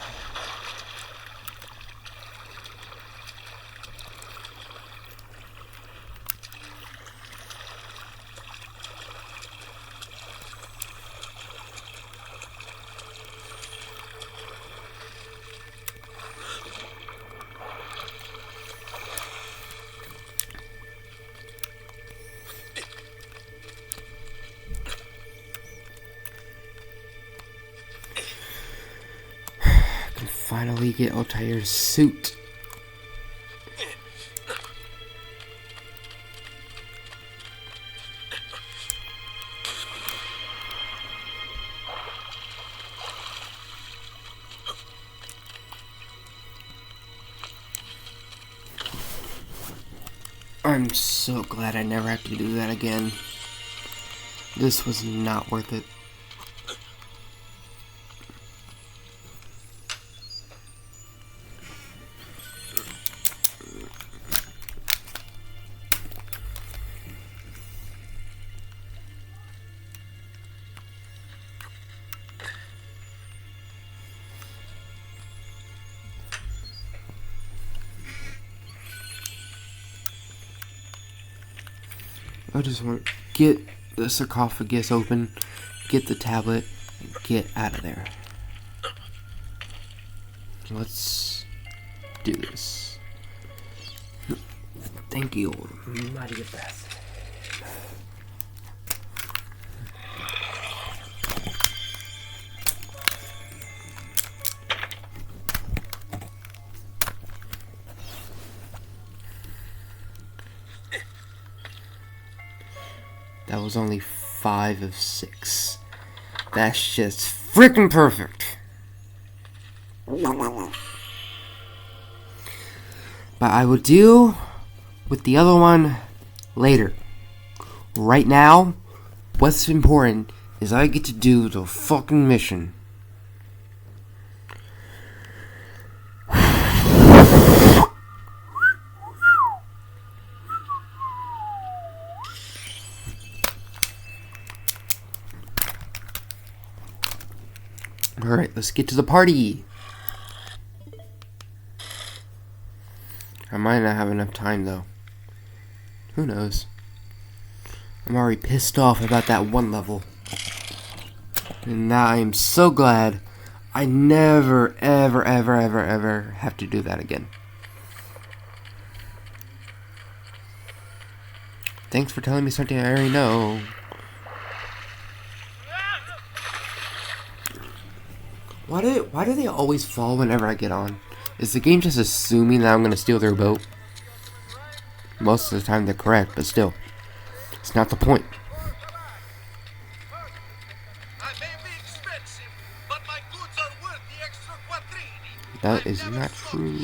finally get Altair's suit. I'm so glad I never have to do that again. This was not worth it. I just want to get the sarcophagus open, get the tablet, and get out of there. Let's do this. Thank you, mighty best. That was only 5 of 6. That's just freaking perfect. But I will deal with the other one later. Right now, what's important is I get to do the fucking mission. Alright, let's get to the party. I might not have enough time though. Who knows? I'm already pissed off about that one level. And now I am so glad I never, ever, ever, ever, ever have to do that again. Thanks for telling me something I already know. Why do they always fall whenever I get on? Is the game just assuming that I'm going to steal their boat? Most of the time they're correct, but still. It's not the point. That is not true.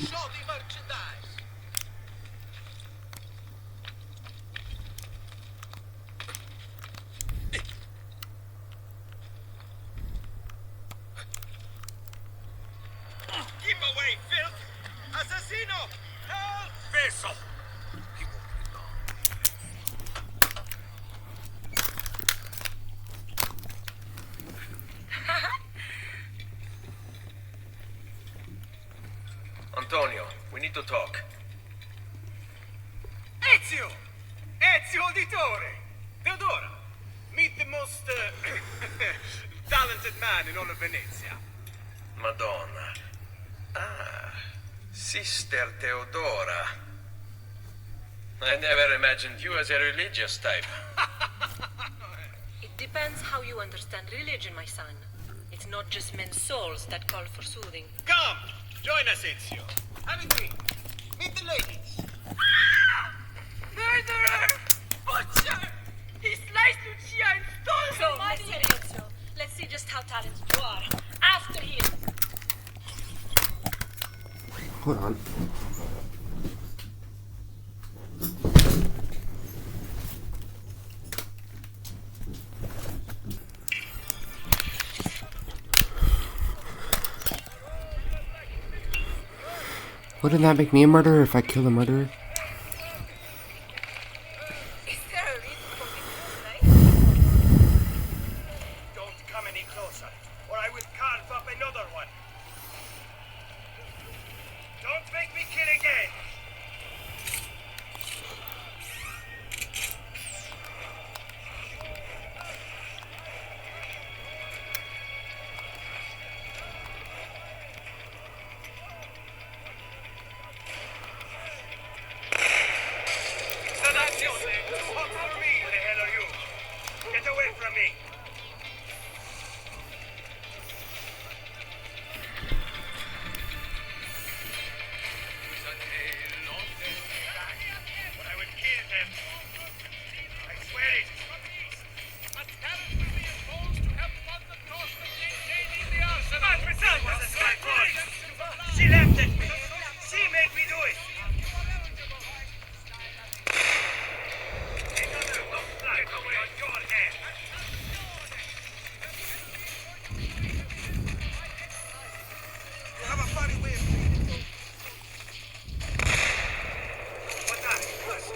Antonio, we need to talk. Ezio! Ezio Auditore! Theodora, meet the most talented man in all of Venezia. Madonna. Ah, Sister Theodora. I never imagined you as a religious type. It depends how you understand religion, my son. It's not just men's souls that call for soothing. Come! Join us, Ezio. Have a drink. Meet the ladies. Murderer! Butcher! He sliced Lucia and stole So, her money! listen, Ezio. Let's see just how talented you are. After him! Hold on. Wouldn't that make me a murderer if I kill a murderer? Is there a reason for me to tonight? Don't come any closer, or I will carve up another one. Don't make me kill again. at me. She made me do it. Another look like away on your head. You have a funny way of treating me. What that?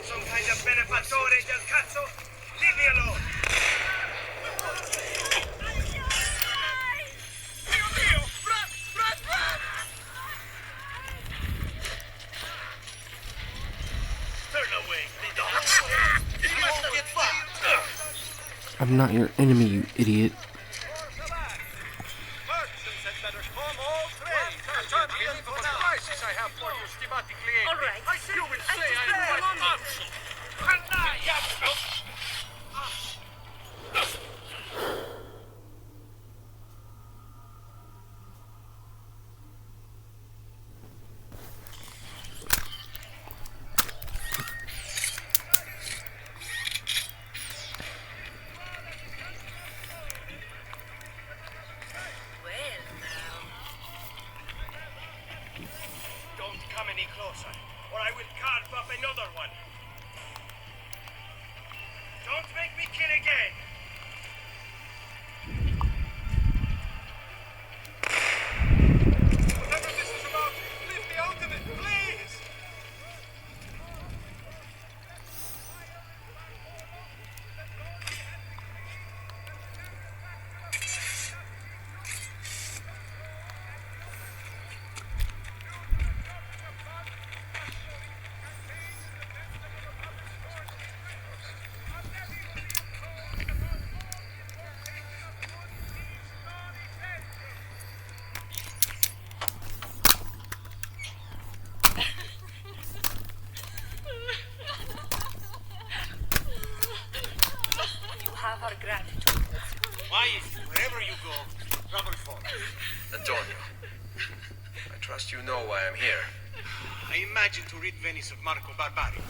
Some kind of benefattore del cazzo? Leave me alone. I'm not your enemy, you idiot. All right. You will say I am quite artful. Don't come any closer, or I will carve up another one. Don't make me kill again. Whatever this is about, leave me out of it, please! You have our gratitude. Why is it wherever you go, trouble falls? Antonio, I trust you know why I'm here. I imagine to rid Venice of Marco Barbarigo.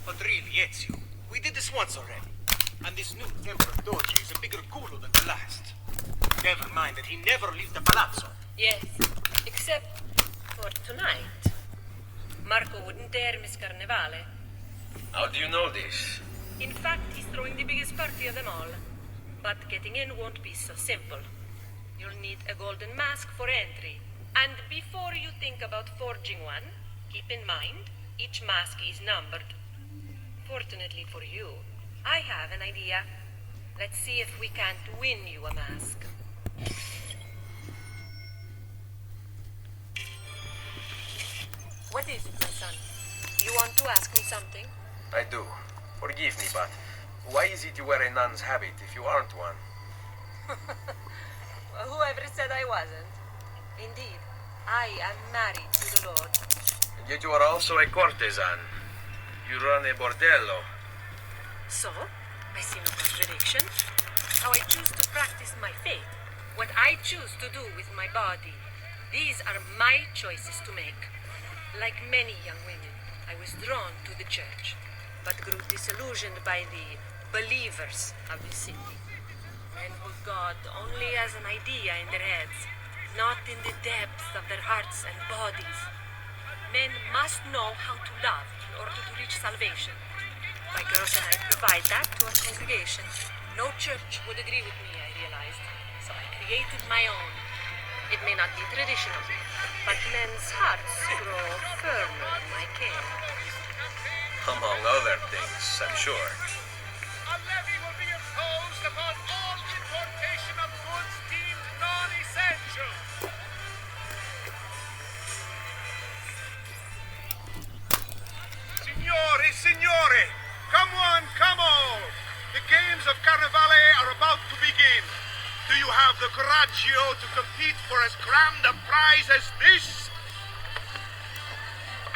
But really, Ezio, we did this once already. And this new Emperor Doge is a bigger culo than the last. Never mind that he never leaves the palazzo. Yes, except for tonight. Marco wouldn't dare miss Carnevale. How do you know this? In fact, he's throwing the biggest party of them all. But getting in won't be so simple. You'll need a golden mask for entry. And before you think about forging one, keep in mind, each mask is numbered. Fortunately for you, I have an idea. Let's see if we can't win you a mask. What is it, my son? You want to ask me something? I do. Forgive me, but why is it you wear a nun's habit if you aren't one? Well, whoever said I wasn't? Indeed, I am married to the Lord. And yet you are also a courtesan. You run a bordello. So, I see no contradiction. How I choose to practice my faith, what I choose to do with my body, these are my choices to make. Like many young women, I was drawn to the church, but grew disillusioned by the believers of the city. Men hold God only as an idea in their heads, not in the depths of their hearts and bodies. Men must know how to love in order to reach salvation. My girls and I provide that to our congregation. No church would agree with me, I realized, so I created my own. It may not be traditional, but men's hearts grow firmer in my care. Among other things, I'm sure. A levy will be imposed upon all importation of goods deemed non-essential. Signore! Come on, come on! The games of Carnevale are about to begin. Do you have the coraggio to compete for as grand a prize as this?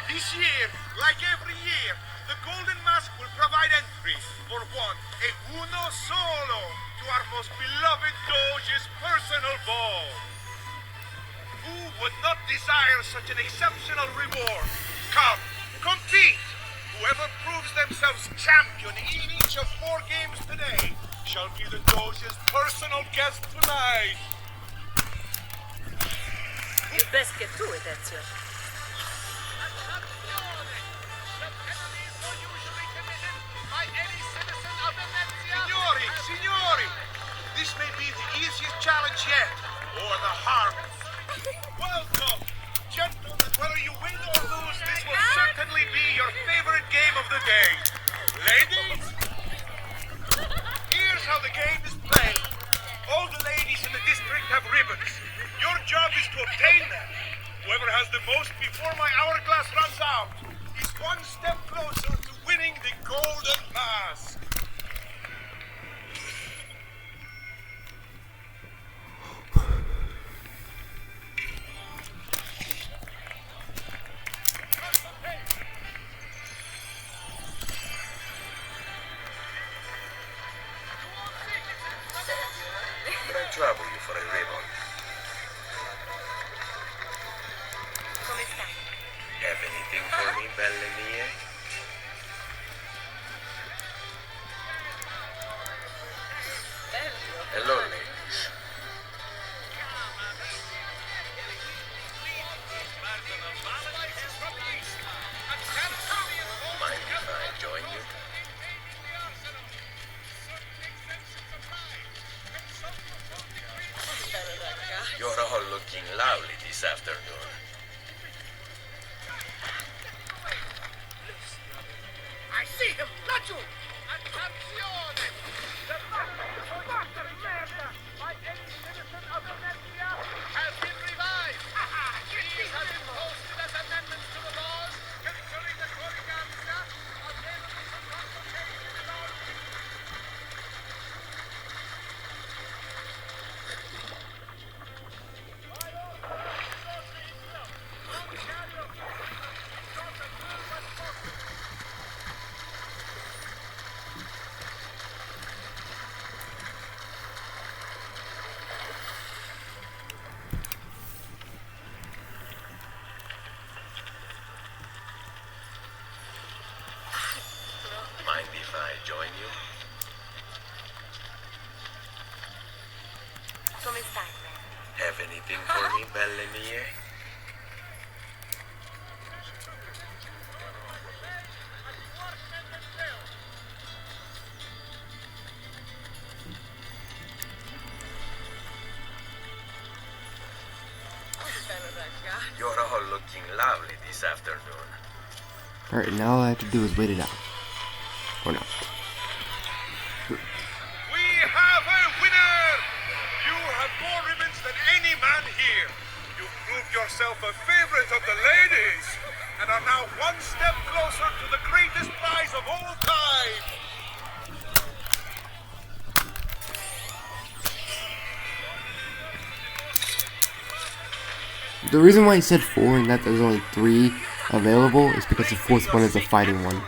This year, like every year, the Golden Mask will provide entry for one, e uno solo, to our most beloved Doge's personal ball. Who would not desire such an exceptional reward? Come, compete! Whoever proves themselves champion in each of 4 games today shall be the Doge's personal guest tonight. You best get to it, Ezio. Signori! This may be the easiest challenge yet, or the hardest. Welcome! Gentlemen, whether you win or lose, this will certainly be your favorite game of the day. Ladies? Here's how the game is played. All the ladies in the district have ribbons. Your job is to obtain them. Whoever has the most before my hourglass runs out is one step closer to winning the golden mask. Can I trouble you for a ribbon? Come stai? Have anything for me, belle mie? Hello, ladies. Mind if I join you? You're all looking lovely this afternoon. I see him! Laggiù! Attenzione! The master merda by any citizen of Venezia has been revived! These have been posted as amendments to the laws concerning the Corriganza, available for consultation in all... Mind if I join you? Come stai? Have anything for me, belle mie? You're all looking lovely this afternoon. Alright, now all I have to do is wait it out. Or not. We have a winner! You have more ribbons than any man here. You proved yourself a favorite of the ladies, and are now one step closer to the greatest prize of all time. The reason why he said 4 and that there's only 3 available is because the 4th one is a fighting one.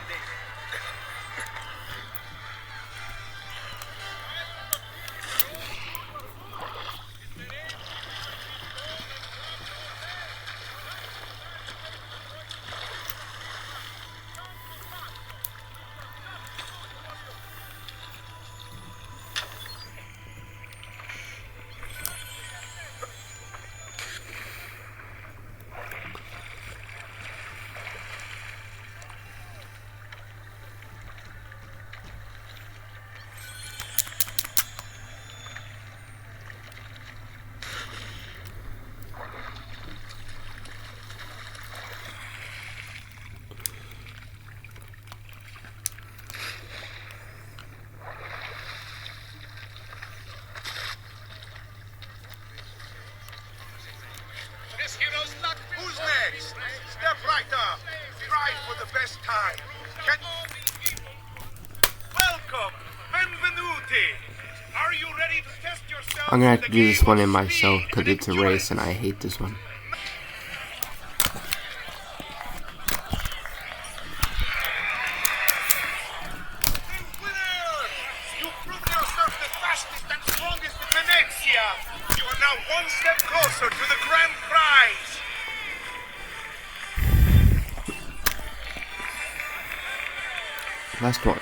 This hero's luck. Who's next? Step right up. Try for the best time. Welcome. Benvenuti. Are you ready to test yourself? I'm gonna have to do this one in myself because it's a race and I hate this one. You proved yourself the fastest and strongest in Venezia. You are now one step closer to the grand prize. Last one.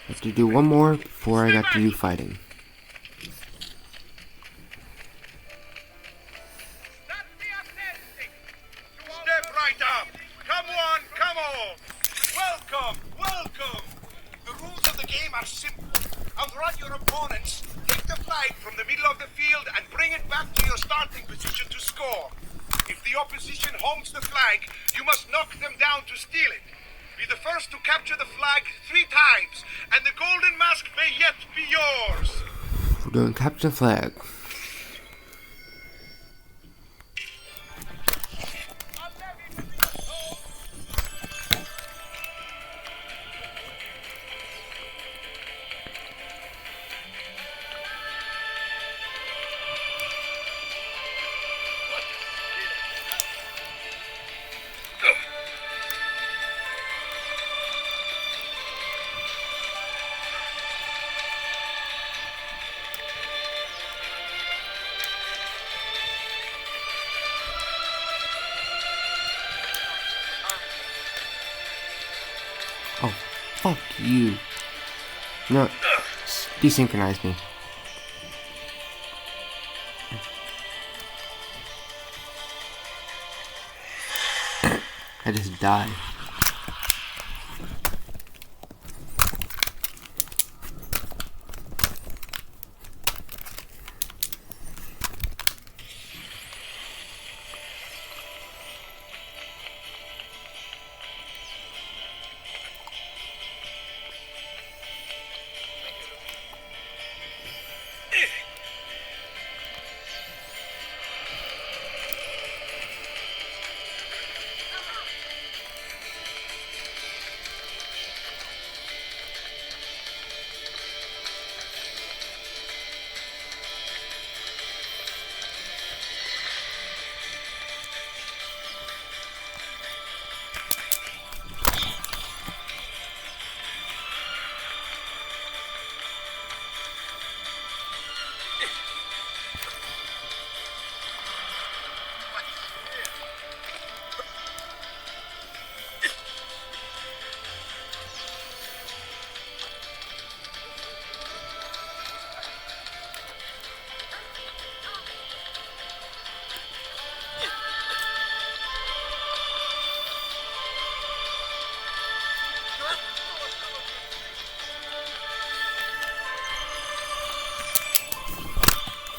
I have to do one more before I got to do fighting. Step right up. Come on, come on. Welcome, welcome. The rules of the game are simple. Outrun your opponents, take the flag from the middle of the field and bring it back to your starting position to score. If the opposition holds the flag, you must knock them down to steal it. Be the first to capture the flag 3 times, and the golden mask may yet be yours. We're doing capture flag. Oh, fuck you. No, desynchronize me. I just died.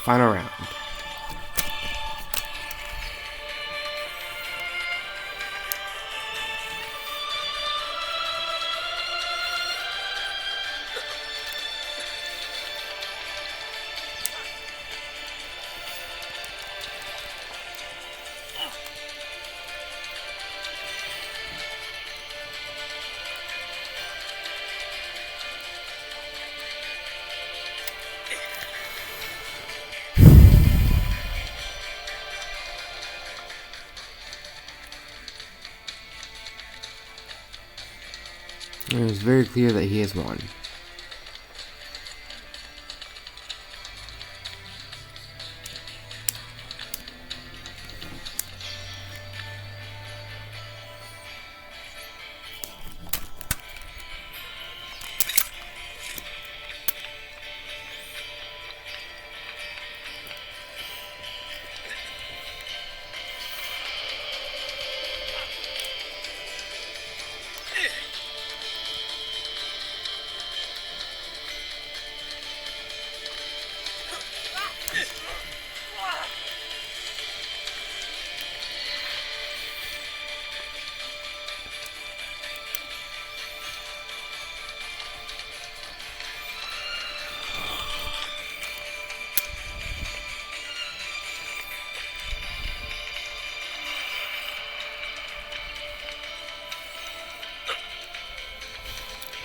Final round. It was very clear that he has won.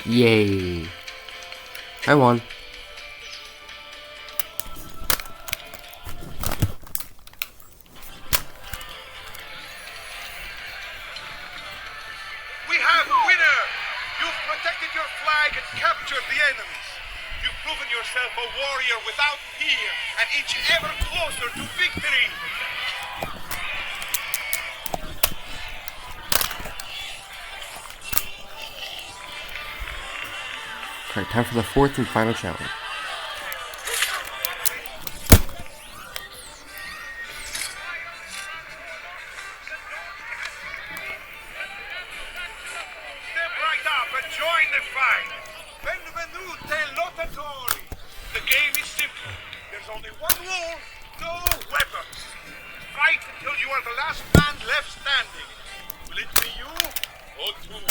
Yay. I won. We have a winner! You've protected your flag and captured the enemies. You've proven yourself a warrior without fear and inch ever closer to victory. Alright, time for the fourth and final challenge. Step right up and join the fight. Benvenute lottatori. The game is simple. There's only one rule: no weapons. Fight until you are the last man left standing. Will it be you or two?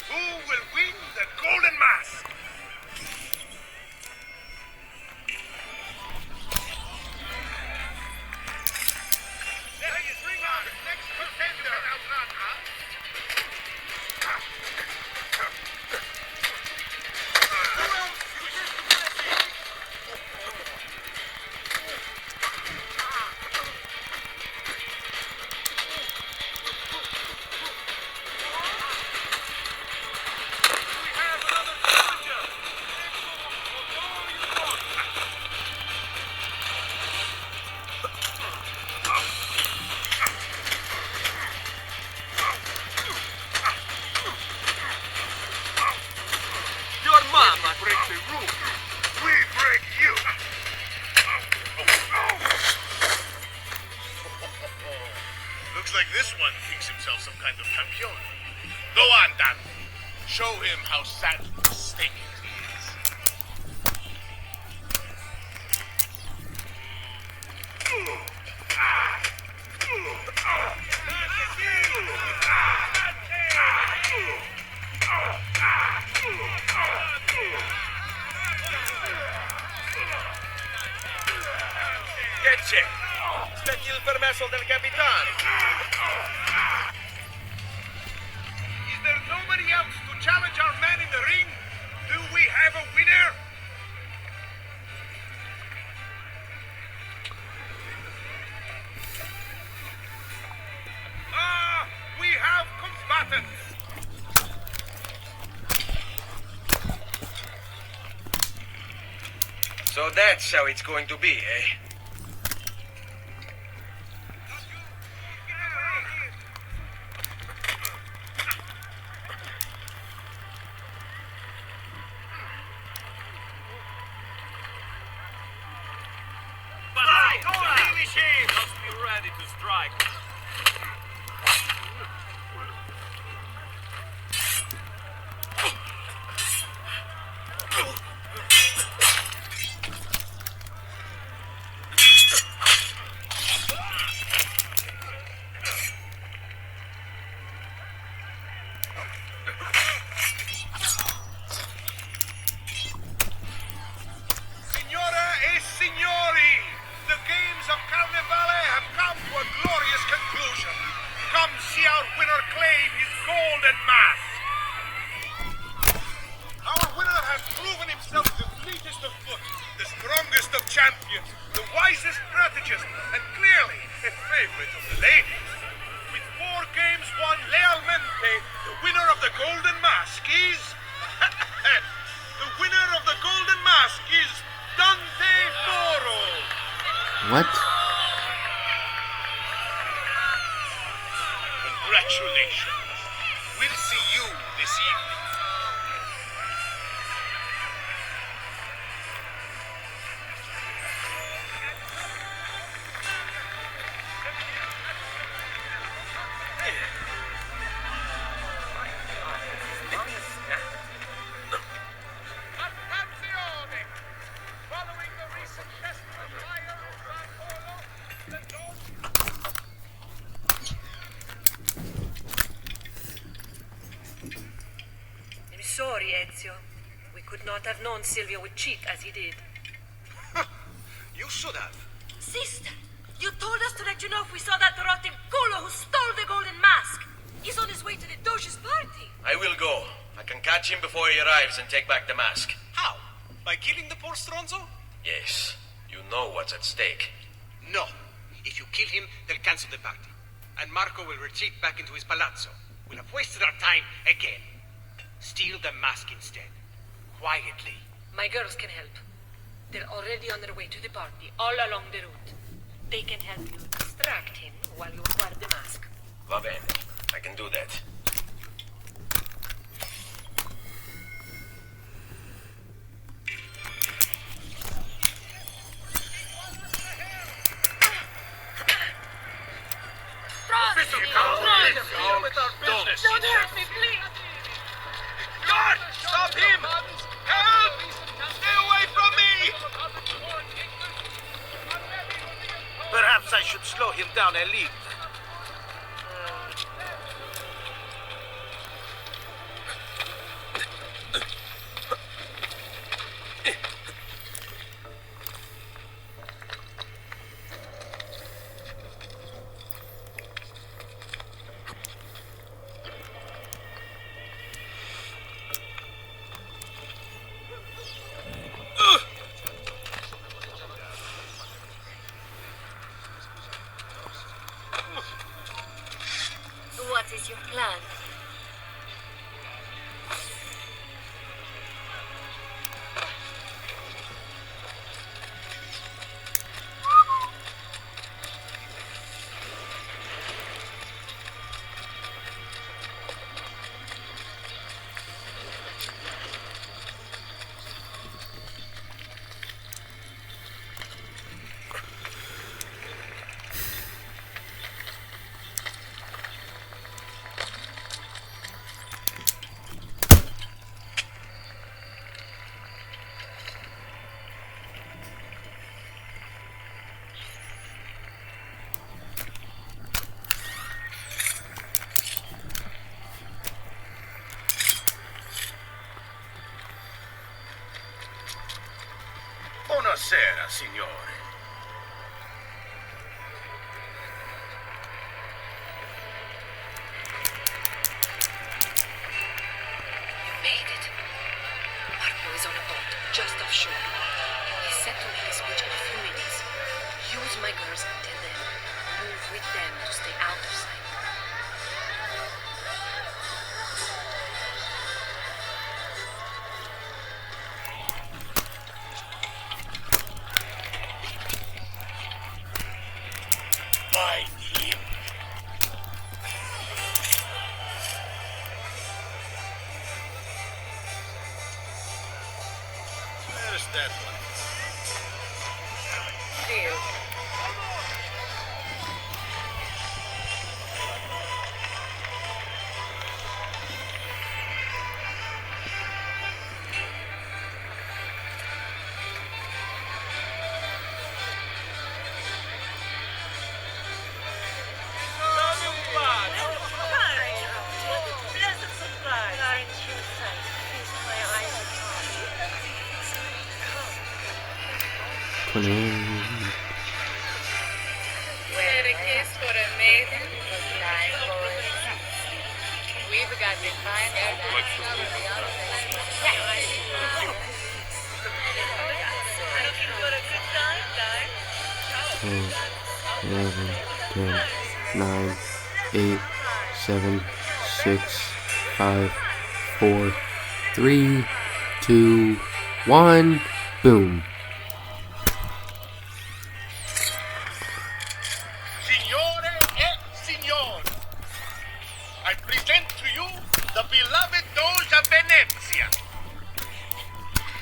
Who will win the Golden Mask? Next contender. Your mama! Break the rule. We break you. Looks like this one thinks himself some kind of champion. Go on, Dan. Show him how sadly mistaken he is. Che c'è? Aspetti il permesso del capitano. Is there nobody else to challenge our man in the ring? Do we have a winner? We have combatants. So that's how it's going to be, eh? Must be ready to strike. Signore e signori, the games of Carnevale have come to a glorious conclusion. Come see our winner claim his golden mask. Our winner has proven himself the fleetest of foot, the strongest of champions, the wisest strategist, and clearly a favorite of the ladies. With 4 games won lealmente, the winner of the golden mask is... the winner of the golden mask is Dante Moro. What? Congratulations. We'll see you this evening. Attenzione! Following the recent test of fire of San Polo, the I'm sorry, Ezio. We could not have known Silvio would cheat as he did. You should have. Sister, you told us to let you know if we saw that rotten culo who stole the golden mask. He's on his way to the Doge's party. I will go. I can catch him before he arrives and take back the mask. How? By killing the poor Stronzo? Yes. You know what's at stake. No. If you kill him, they'll cancel the party. And Marco will retreat back into his palazzo. We'll have wasted our time again. Steal the mask instead. Quietly. My girls can help. They're already on their way to the party, all along the route. They can help you distract him while you acquire the mask. Va bene. I can do that. Don't hurt me, please! Guard! Stop him! Help! Stay away from me! Perhaps I should slow him down a little. What is your plan? Buonasera, signore. You made it. Marco is on a boat, just offshore. He said to make a speech in a few minutes. Use my girls until then. Move with them to stay out of sight. Where's that one? Deal. Put in. Where a kiss for a maiden was lying, boys. We've got to find out. 10, 11, 10, 9, 8, 7, 6, 5, 4, 3, 2, 1, boom. Signore e signori, I present to you the beloved Doge of Venezia.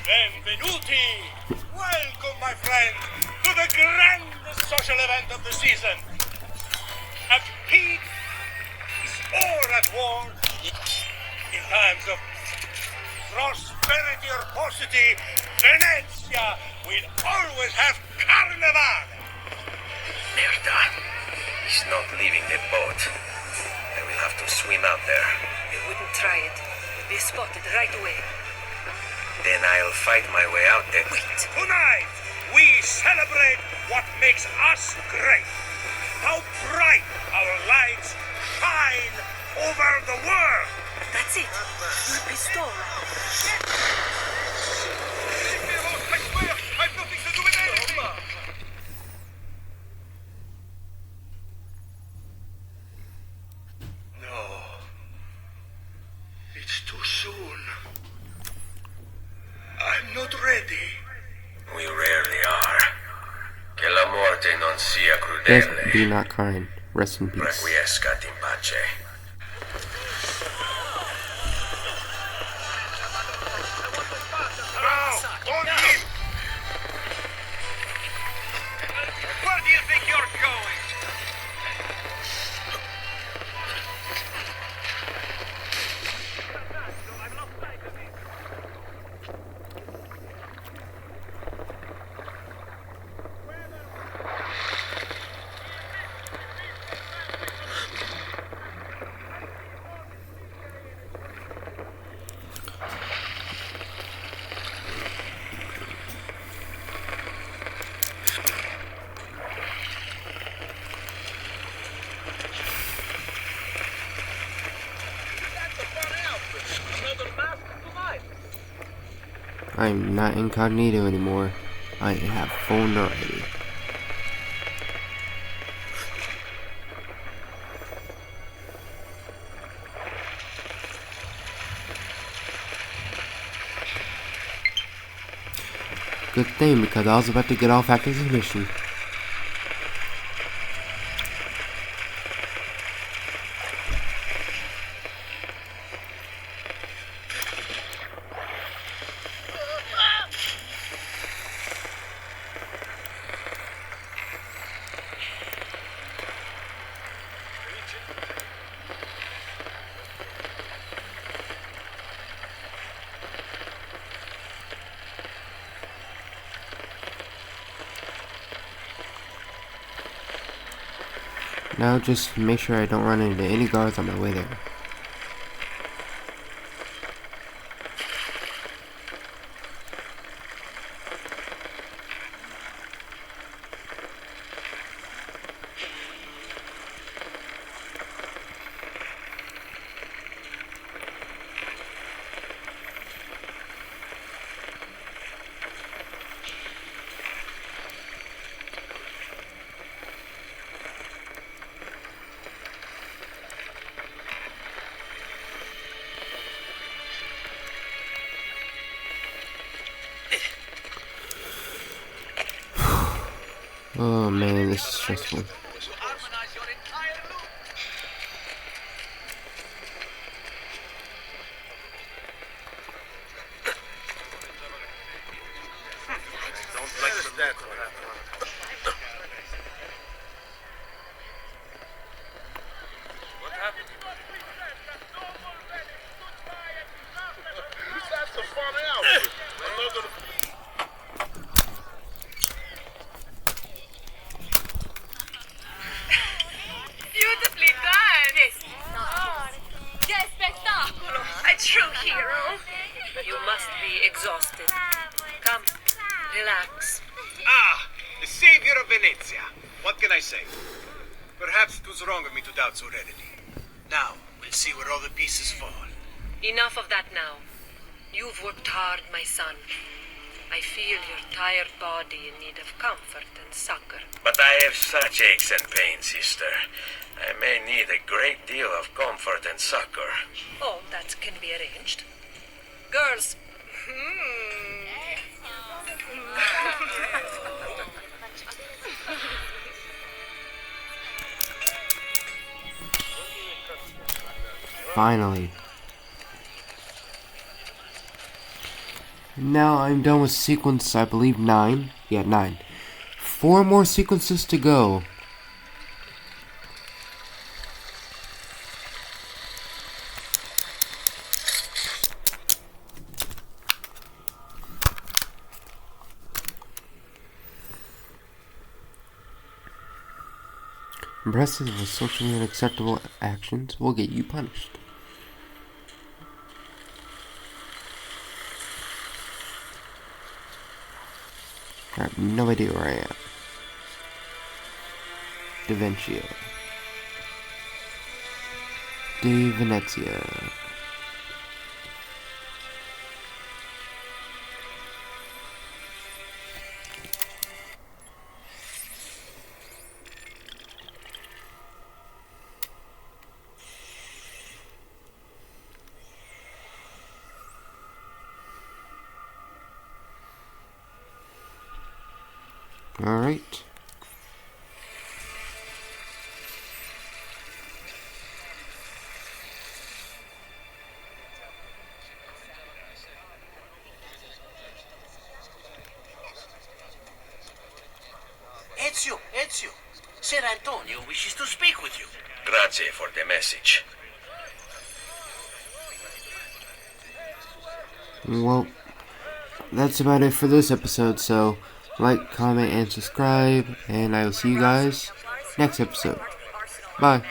Benvenuti! Welcome, my friend, to the grandest social event of the season. At peace or at war, in times of prosperity or paucity, Venezia will always have Carnival. Merda. He's not leaving the boat. I will have to swim out there. I wouldn't try it. We'll be spotted right away. Then I'll fight my way out there. Wait. Tonight, we celebrate what makes us great. How bright our lights shine over the world. That's it. Your pistola. I swear, I've nothing to do with anything. No. It's too soon. I'm not ready. We rarely are. Che la morte non sia Yes, crudele. be not kind. Rest in peace. Requiescat in pace. Now, on him! Where do you think you're going? I'm not incognito anymore. I have full notoriety. Good thing, because I was about to get off after this mission. Now just make sure I don't run into any guards on my way there. Oh man, this is stressful. Beautifully done! Che spettacolo! A true hero! You must be exhausted. Come, relax. Ah, the savior of Venezia. What can I say? Perhaps it was wrong of me to doubt so readily. Now, we'll see where all the pieces fall. Enough of that now. You've worked hard, my son. I feel your tired body in need of comfort and succor. But I have such aches and pains, sister. I may need a great deal of comfort and succor. Oh, that can be arranged. Girls. Finally. Now I'm done with sequence, I believe 9. Yeah, 9. 4 more sequences to go. Impressive with socially unacceptable actions will get you punished. I have no idea where I am. Da Vinci. Di Venezia. All right. Ezio, Ser Antonio wishes to speak with you. Grazie for the message. Well, that's about it for this episode, so like, comment, and subscribe, and I will see you guys next episode. Bye.